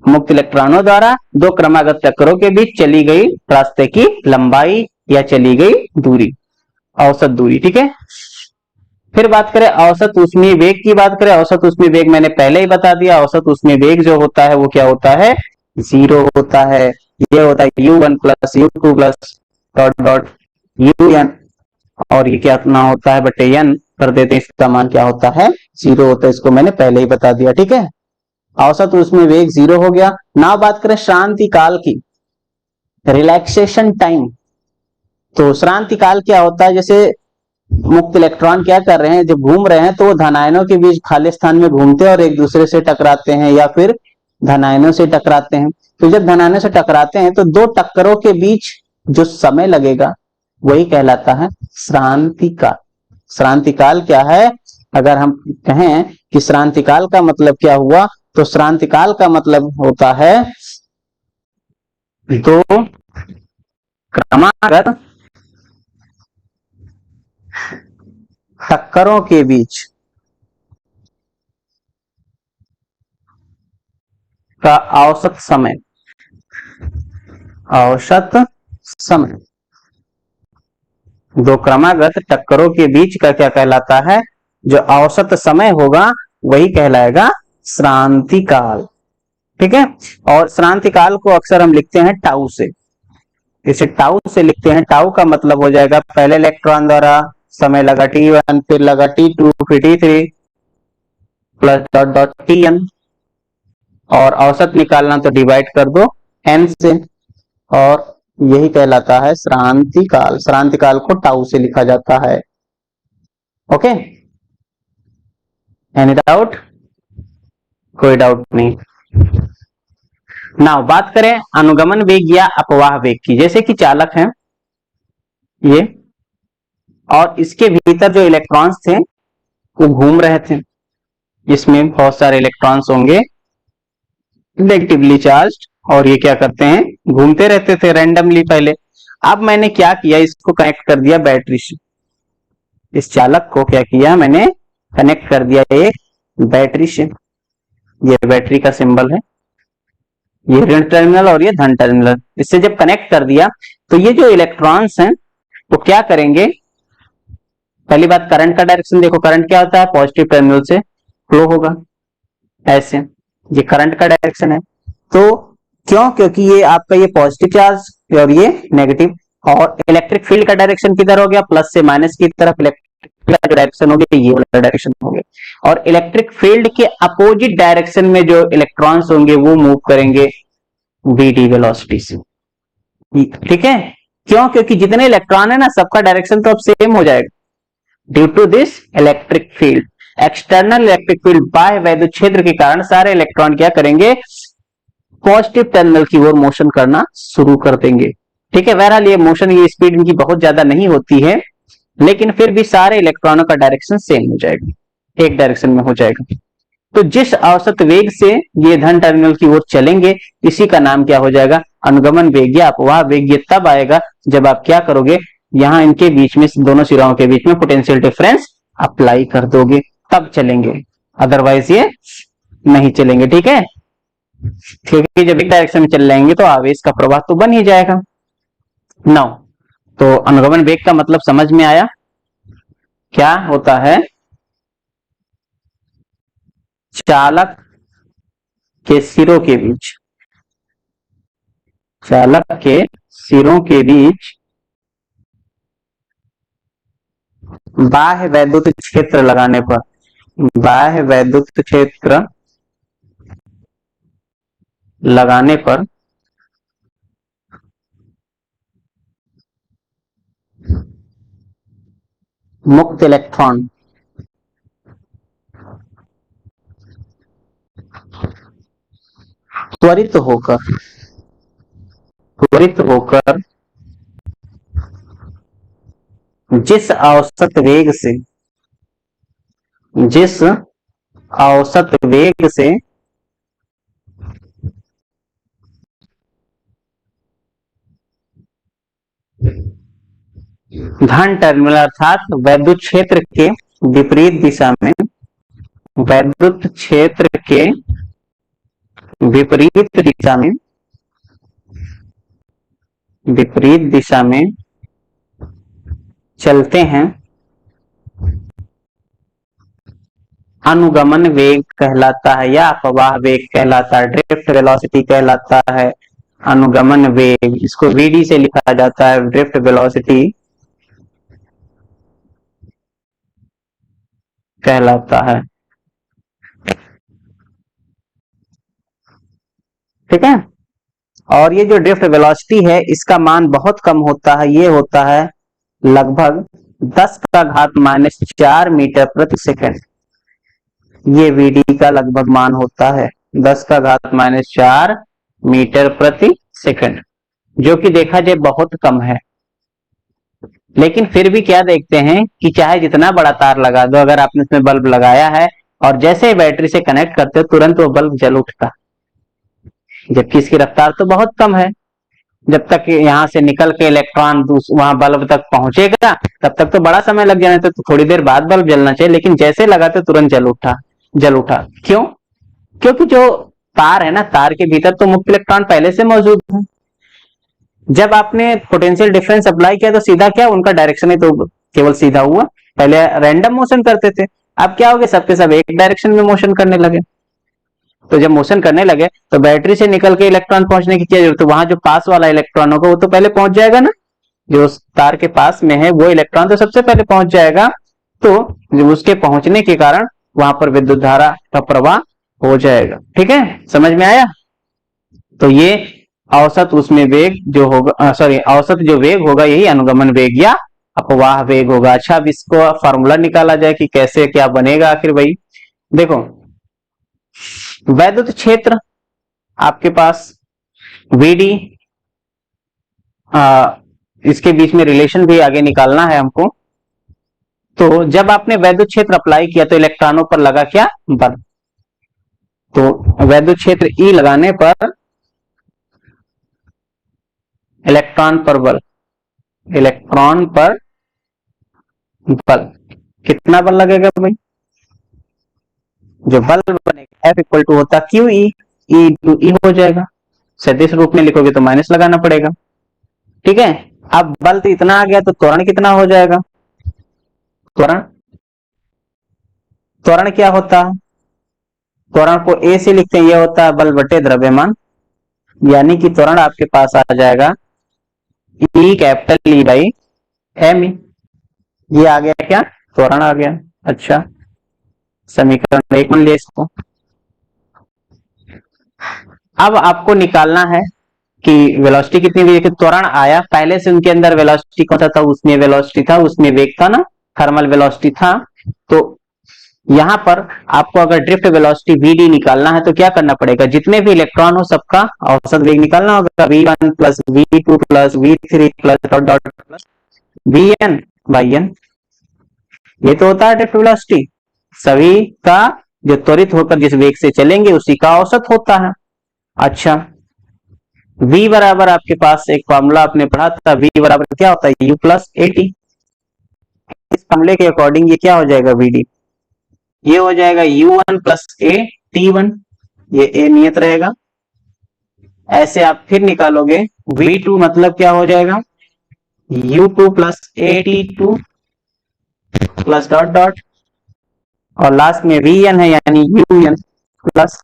Speaker 1: मुक्त इलेक्ट्रॉनों द्वारा दो क्रमागत चक्करों के बीच चली गई रास्ते की लंबाई या चली गई दूरी, औसत दूरी। ठीक है, फिर बात करें औसत ऊष्मीय वेग की, बात करें औसत ऊष्मीय वेग मैंने पहले ही बता दिया, औसत ऊष्मीय वेग जो होता है वो क्या होता है, जीरो होता है। ये होता है u1 plus u2 plus dot dot un, और ये क्या अपना होता है बटे n कर देते हैं, इसका मान क्या होता है, जीरो होता है। इसको मैंने पहले ही बता दिया। ठीक है, औसत ऊष्मीय वेग जीरो हो गया। ना बात करें श्रांति काल की, रिलैक्सेशन टाइम। तो श्रांति काल क्या होता है, जैसे मुक्त इलेक्ट्रॉन क्या कर रहे हैं, जब घूम रहे हैं तो वो धनायनों के बीच खाली स्थान में घूमते हैं और एक दूसरे से टकराते हैं या फिर धनायनों से टकराते हैं। तो जब धनायनों से टकराते हैं तो दो टक्करों के बीच जो समय लगेगा वही कहलाता है श्रांति काल। श्रांति काल क्या है, अगर हम कहें कि श्रांति काल का मतलब क्या हुआ, तो श्रांति काल का मतलब होता है दो क्रमागत टक्करों के बीच का औसत समय, औसत समय दो क्रमागत टक्करों के बीच का क्या कहलाता है, जो औसत समय होगा वही कहलाएगा श्रांति काल। ठीक है, और श्रांति काल को अक्सर हम लिखते हैं टाउ से, इसे टाउ से लिखते हैं। टाउ का मतलब हो जाएगा पहले इलेक्ट्रॉन द्वारा समय लगा T1, फिर लगा T2, फिर T3 plus dot dot Tn, और औसत निकालना तो डिवाइड कर दो n से, और यही कहलाता है श्रांति काल। श्रांति काल को टाउ से लिखा जाता है। Okay, any doubt? कोई डाउट नहीं। नाउ बात करें अनुगमन वेग या अपवाह वेग की। जैसे कि चालक है ये, और इसके भीतर जो इलेक्ट्रॉन्स थे वो घूम रहे थे, इसमें बहुत सारे इलेक्ट्रॉन्स होंगे नेगेटिवली चार्ज्ड, और ये क्या करते हैं, घूमते रहते थे रैंडमली पहले। अब मैंने क्या किया, इसको कनेक्ट कर दिया बैटरी से। इस चालक को क्या किया, मैंने कनेक्ट कर दिया एक बैटरी से। ये बैटरी का सिंबल है, ये ऋण टर्मिनल और ये धन टर्मिनल। इससे जब कनेक्ट कर दिया तो ये जो इलेक्ट्रॉन्स हैं वो क्या करेंगे, पहली बात करंट का डायरेक्शन देखो, करंट क्या होता है, पॉजिटिव टर्मिनल से फ्लो होगा ऐसे, ये करंट का डायरेक्शन है। तो क्यों, क्योंकि ये आपका ये पॉजिटिव चार्ज और ये नेगेटिव, और इलेक्ट्रिक फील्ड का डायरेक्शन किधर हो गया, प्लस से माइनस की तरफ इलेक्ट्रिक का डायरेक्शन हो गया, ये वाला डायरेक्शन हो गया। और इलेक्ट्रिक फील्ड के अपोजिट डायरेक्शन में जो इलेक्ट्रॉन्स होंगे वो मूव करेंगे वीडी वेलोसिटी से। ठीक है, क्यों, क्योंकि जितने इलेक्ट्रॉन है ना सबका डायरेक्शन तो अब सेम हो जाएगा due to this electric field. External electric field, बाह्य वैद्युत क्षेत्र के कारण सारे इलेक्ट्रॉन क्या करेंगे, पॉजिटिव टर्मिनल की ओर मोशन करना शुरू कर देंगे। ठीक है, बहरहाल ये मोशन, ये स्पीड इनकी बहुत ज्यादा नहीं होती है, लेकिन फिर भी सारे इलेक्ट्रॉनों का डायरेक्शन सेम हो जाएगा, एक डायरेक्शन में हो जाएगा। तो जिस औसत वेग से ये धन टर्मिनल की ओर चलेंगे, इसी का नाम क्या हो जाएगा, अनुगमन वेग या अपवाह वेग। ये तब आएगा जब आप क्या करोगे, यहां इनके बीच में, दोनों सिराओं के बीच में पोटेंशियल डिफरेंस अप्लाई कर दोगे, तब चलेंगे, अदरवाइज ये नहीं चलेंगे। ठीक है, क्योंकि जब एक डायरेक्शन में चल जाएंगे तो आवेश का प्रवाह तो बन ही जाएगा। नौ, तो अनुगमन वेग का मतलब समझ में आया, क्या होता है, चालक के सिरों के बीच, चालक के सिरों के बीच बाह्य वैद्युत क्षेत्र लगाने पर, बाह्य वैद्युत क्षेत्र लगाने पर मुक्त इलेक्ट्रॉन त्वरित होकर जिस औसत वेग से धन टर्मिनल अर्थात वैद्युत क्षेत्र के विपरीत दिशा में, वैद्युत क्षेत्र के विपरीत दिशा में चलते हैं, अनुगमन वेग कहलाता है या अपवाह वेग कहलाता है, ड्रिफ्ट वेलोसिटी कहलाता है, अनुगमन वेग, इसको वीडी से लिखा जाता है, ड्रिफ्ट वेलोसिटी कहलाता है। ठीक है, और ये जो ड्रिफ्ट वेलोसिटी है इसका मान बहुत कम होता है, ये होता है लगभग 10⁻⁴ मीटर प्रति सेकंड। ये वीडी का लगभग मान होता है 10⁻⁴ मीटर प्रति सेकंड, जो कि देखा जाए बहुत कम है। लेकिन फिर भी क्या देखते हैं कि चाहे जितना बड़ा तार लगा दो, अगर आपने इसमें बल्ब लगाया है और जैसे ही बैटरी से कनेक्ट करते हो तुरंत वो बल्ब जल उठता, जबकि इसकी रफ्तार तो बहुत कम है। जब तक यहां से निकल के इलेक्ट्रॉन वहां बल्ब तक पहुंचेगा तब तक तो बड़ा समय लग जाना, तो थोड़ी देर बाद बल्ब जलना चाहिए, लेकिन जैसे लगाते तुरंत जल उठा। क्यों, क्योंकि जो तार है ना, तार के भीतर तो मुक्त इलेक्ट्रॉन पहले से मौजूद है, जब आपने पोटेंशियल डिफरेंस अप्लाई किया तो सीधा क्या उनका डायरेक्शन ही तो केवल सीधा हुआ। पहले रैंडम मोशन करते थे, अब क्या हो गया सबके सब एक डायरेक्शन में मोशन करने लगे। तो जब मोशन करने लगे तो बैटरी से निकल के इलेक्ट्रॉन पहुंचने की क्या जरूरत है, वहां जो पास वाला इलेक्ट्रॉन होगा वो तो पहले पहुंच जाएगा ना, जो उस तार के पास में है वो इलेक्ट्रॉन तो सबसे पहले पहुंच जाएगा। तो उसके पहुंचने के कारण वहां पर विद्युत धारा का प्रवाह हो जाएगा। ठीक है, समझ में आया। तो ये औसत उसमें वेग जो होगा, सॉरी औसत जो वेग होगा यही अनुगमन वेग या अपवाह वेग होगा। अच्छा, अब इसको फॉर्मूला निकाला जाए कि कैसे क्या बनेगा आखिर भाई। देखो, वैद्युत क्षेत्र आपके पास वीडी, इसके बीच में रिलेशन भी आगे निकालना है हमको। तो जब आपने वैद्युत क्षेत्र अप्लाई किया तो इलेक्ट्रॉनों पर लगा क्या, बल। तो वैद्युत क्षेत्र ई लगाने पर इलेक्ट्रॉन पर बल, इलेक्ट्रॉन पर बल कितना बल लगेगा भाई, जो बल बनेगा F इक्वल टू होता क्यू ई, ई इंटू ई हो जाएगा। सदिश रूप में लिखोगे तो माइनस लगाना पड़ेगा। ठीक है, अब बल तो इतना आ गया तो त्वरण कितना हो जाएगा। त्वरण, त्वरण क्या होता है, त्वरण को ए से लिखते हैं, यह होता है बल बटे द्रव्यमान, यानी कि त्वरण आपके पास आ जाएगा E capital E by M E. ये आ गया क्या, त्वरण आ गया। अच्छा, समीकरण एक मान लिया इसको। अब आपको निकालना है कि वेलोसिटी कितनी हुई, कि त्वरण आया, पहले से उनके अंदर वेलोसिटी कौन सा था, उसमें वेलोसिटी था, उसमें वेग था ना, थर्मल वेलोसिटी था। तो यहां पर आपको अगर ड्रिफ्ट वेलोसिटी vd निकालना है तो क्या करना पड़ेगा, जितने भी इलेक्ट्रॉन हो सबका औसत वेग निकालना होगा, v1 plus v2 plus v3 plus dot dot plus vn by n। ये तो होता है ड्रिफ्ट वेलोसिटी, सभी का जो त्वरित होकर जिस वेग से चलेंगे उसी का औसत होता है। अच्छा, v बराबर आपके पास एक फॉर्मूला आपने पढ़ा था, v बराबर क्या होता है, u प्लस ए टी। इस फॉर्मूले के अकॉर्डिंग ये क्या हो जाएगा vd, ये हो जाएगा u1 प्लस ए टी1, ये ए नियत रहेगा। ऐसे आप फिर निकालोगे v2 मतलब क्या हो जाएगा, u2 प्लस ए टी2 प्लस डॉट डॉट, और लास्ट में vn है यानी un प्लस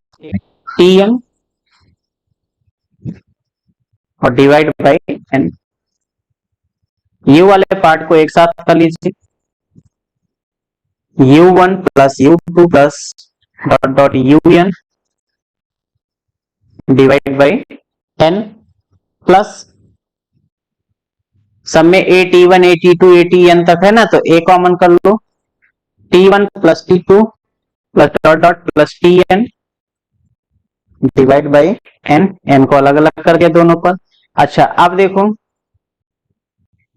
Speaker 1: tn और डिवाइड बाई n। u वाले पार्ट को एक साथ कर लीजिए, u1 plus u2 plus dot dot un divide by n plus सब में AT1 AT2 ATN तक है ना, तो a कॉमन कर लो, T1 plus T2 plus dot dot plus Tn divide by n, n को अलग अलग कर दिया दोनों पर। अच्छा, अब देखो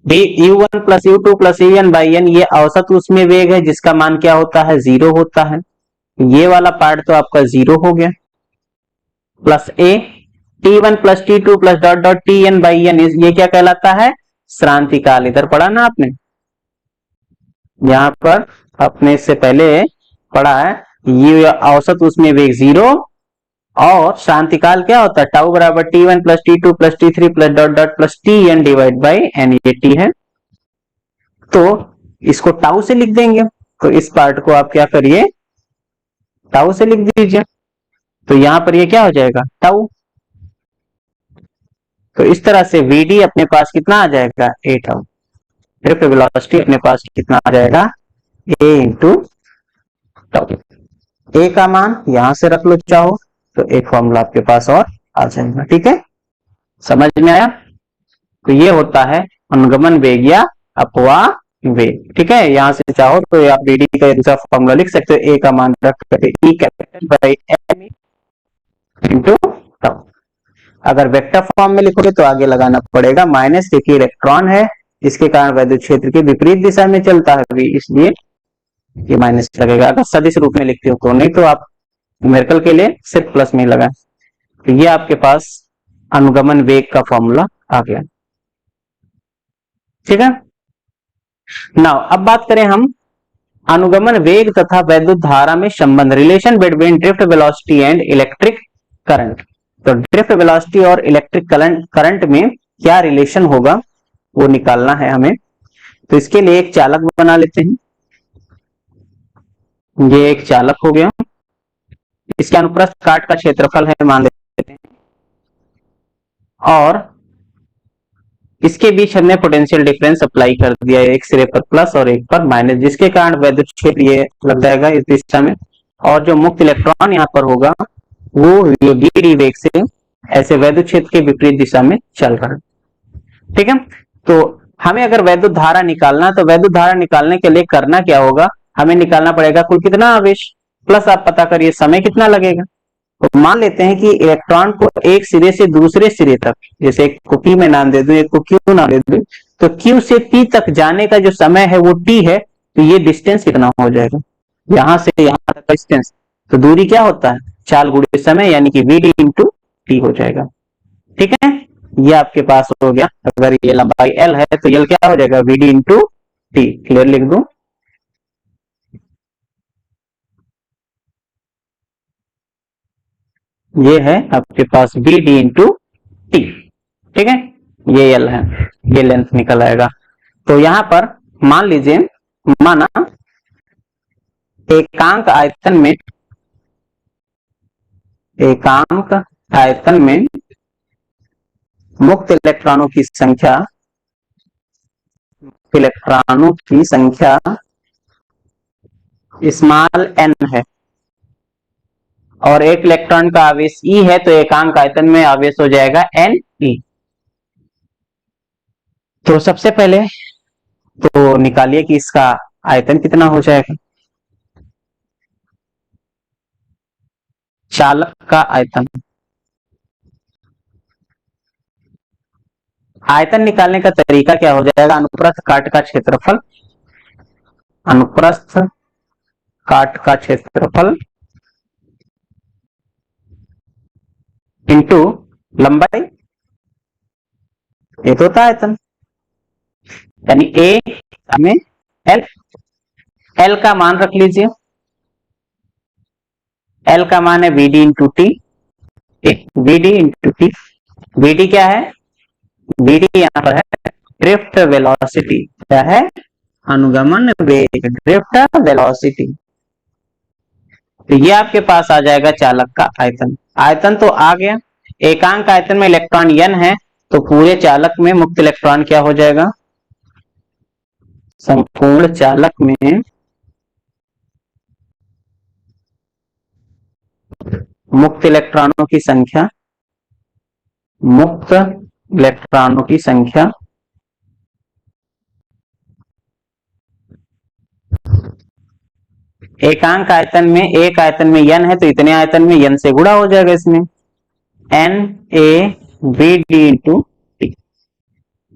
Speaker 1: u1 plus u2 plus en by n, ये औसत उसमें वेग है जिसका मान क्या होता है, 0 होता है। ये वाला पार्ट तो आपका 0 हो गया, plus a T1 plus T2 plus dot dot Tn by n, ये क्या कहलाता है, श्रांति काल। इधर पढ़ा ना आपने, यहां पर अपने इससे पहले पढ़ा है, ये औसत उसमें वेग 0 और शांति काल क्या होता है, टाउ बराबर T1 plus T2 plus T3 plus dot dot plus Tn divide by n, ये T है। तो इसको टाउ से लिख देंगे, तो इस पार्ट को आप क्या करिए, टाउ से लिख दीजिए। तो यहां पर ये क्या हो जाएगा, टाउ। तो इस तरह से vd अपने पास कितना आ जाएगा, a टाउ। ड्रिफ्ट वेलोसिटी अपने पास कितना आ जाएगा, a इंटू टाउ। a का मान यहां से रख लो चाहो तो एक फॉर्मूला आपके पास और आ जाएगा। ठीक है, समझ में आया। तो ये होता है अनुगमन वेग या अपवाह वेग। ठीक है, यहां से चाहो तो आप vd का दूसरा फॉर्मूला लिख सकते हो, a का मान रख करके e capital by m into tau. अगर वेक्टर फॉर्म में लिखोगे तो आगे लगाना पड़ेगा माइनस, क्योंकि इलेक्ट्रॉन है, इसके कारण वैद्युत क्षेत्र के विपरीत दिशा में चलता है, इसलिए ये माइनस लगेगा। अगर सदिश रूप में लिखते हो तो, नहीं तो आप न्यूमेरिकल के लिए सिर्फ प्लस में लगा। तो ये आपके पास अनुगमन वेग का फॉर्मूला आ गया। ठीक है, नाउ अब बात करें हम अनुगमन वेग तथा वैद्युत धारा में संबंध, relation between drift velocity and electric current. तो ड्रिफ्ट वेलोसिटी और इलेक्ट्रिक करंट में क्या रिलेशन होगा वो निकालना है हमें। तो इसके लिए एक चालक बना लेते हैं। ये एक चालक हो गया, इसके अनुप्रस्थ काट का क्षेत्रफल है मान लेते हैं, और इसके बीच हमने पोटेंशियल डिफरेंस अप्लाई कर दिया है, एक सिरे पर प्लस और एक पर माइनस, जिसके कारण वैद्युत क्षेत्र ये लग जाएगा इस दिशा में, और जो मुक्त इलेक्ट्रॉन यहाँ पर होगा वो डी वेग से ऐसे वैद्युत क्षेत्र के विपरीत दिशा में चल रहा है। ठीक है, तो हमें अगर वैद्युत धारा निकालना, तो वैद्युत धारा निकालने के लिए करना क्या होगा, हमें निकालना पड़ेगा कुल कितना आवेश, प्लस आप पता करिए समय कितना लगेगा। तो मान लेते हैं कि इलेक्ट्रॉन को एक सिरे से दूसरे सिरे तक, जैसे एक को पी में नाम दे दूं, एक को क्यू नाम दे दूं, तो क्यू से पी तक जाने का जो समय है वो टी है, तो ये डिस्टेंस कितना हो जाएगा, यहां से यहां तक डिस्टेंस, तो दूरी क्या होता है, चाल गुणे समय, यानी कि वी डी इंटू टी हो जाएगा। ठीक है, ये आपके पास हो गया। अगर ये लंबाई एल है तो एल क्या हो जाएगा, V D into T. Clear लिख दूं, ये है आपके पास बी डी इंटू टी। ठीक है, ये एल है, ये लेंथ निकल आएगा। तो यहां पर मान लीजिए, माना एकांक आयतन में, एकांक आयतन में मुक्त इलेक्ट्रॉनों की संख्या, इलेक्ट्रॉनों की संख्या स्मॉल एन है, और एक इलेक्ट्रॉन का आवेश ई है, तो एकांक आयतन में आवेश हो जाएगा एन ई। तो सबसे पहले तो निकालिए कि इसका आयतन कितना हो जाएगा, चालक का आयतन। आयतन निकालने का तरीका क्या हो जाएगा, अनुप्रस्थ काट का क्षेत्रफल, अनुप्रस्थ काट का क्षेत्रफल इंटू लंबाई, ये तो होता है आयतन, यानी ए में एल, एल का मान रख लीजिए, एल का मान है V D into T, V D into T. V D क्या है, वी डी यहां पर है ड्रिफ्ट वेलोसिटी, क्या है, अनुगमन वेग, ड्रिफ्ट वेलोसिटी। तो ये आपके पास आ जाएगा चालक का आयतन। आयतन तो आ गया, एकांक आयतन में इलेक्ट्रॉन n है, तो पूरे चालक में मुक्त इलेक्ट्रॉन क्या हो जाएगा, संपूर्ण चालक में मुक्त इलेक्ट्रॉनों की संख्या, मुक्त इलेक्ट्रॉनों की संख्या एकांक आयतन में, एक आयतन में n है, तो इतने आयतन में n से गुणा हो जाएगा, इसमें n a v d into T.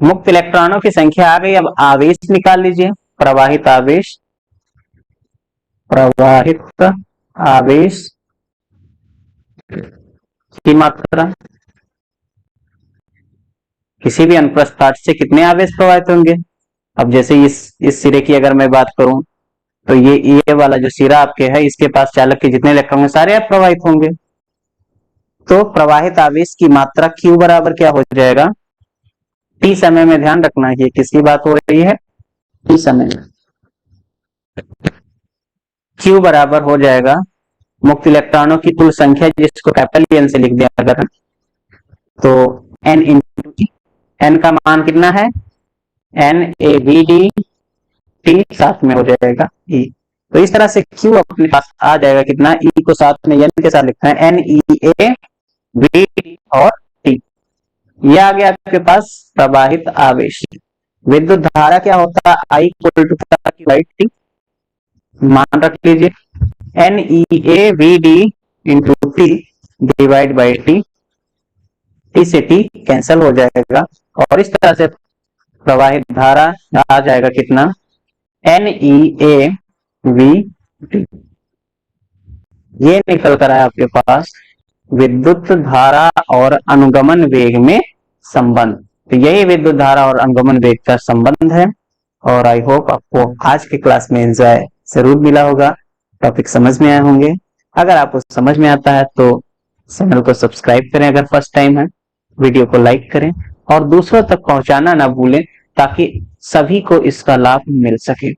Speaker 1: मुक्त इलेक्ट्रॉनों की संख्या आ गई। अब आवेश निकाल लीजिए, प्रवाहित आवेश, प्रवाहित आवेश की मात्रा, किसी भी अनुप्रस्थ काट से कितने आवेश प्रवाहित होंगे। अब जैसे इस सिरे की अगर मैं बात करूं, तो ये वाला जो सिरा आपके है, इसके पास चालक के जितने इलेक्ट्रॉन सारे प्रवाहित होंगे। तो प्रवाहित आवेश की मात्रा Q बराबर क्या हो जाएगा, टी समय में, ध्यान रखना है किसकी बात हो रही है, टी समय में। Q बराबर हो जाएगा मुक्त इलेक्ट्रॉनों की कुल संख्या, जिसको कैपिटल N से लिख दिया अगर, तो N इंटू टी। N का मान कितना है, N A V D T, साथ में हो जाएगा E। तो इस तरह से Q अपने पास आ जाएगा कितना, E को साथ में N के साथ लिखना है, N E A V D और T। यह आ गया आपके पास प्रवाहित आवेश। विद्युत धारा क्या होता है, I equal to Q by T, मान रख लीजिए N E A V D into T divide by T, T से टी कैंसल हो जाएगा, और इस तरह से प्रवाहित धारा आ जाएगा कितना, N E A V D। ये निकल कर आया आपके पास विद्युत धारा और अनुगमन वेग में संबंध। तो यही विद्युत धारा और अनुगमन वेग का संबंध है। और आई होप आपको आज की क्लास में एंजॉय जरूर मिला होगा, टॉपिक समझ में आए होंगे। अगर आपको समझ में आता है तो चैनल को सब्सक्राइब करें, अगर फर्स्ट टाइम है, वीडियो को लाइक करें और दूसरों तक पहुंचाना ना भूलें ताकि सभी को इसका लाभ मिल सके।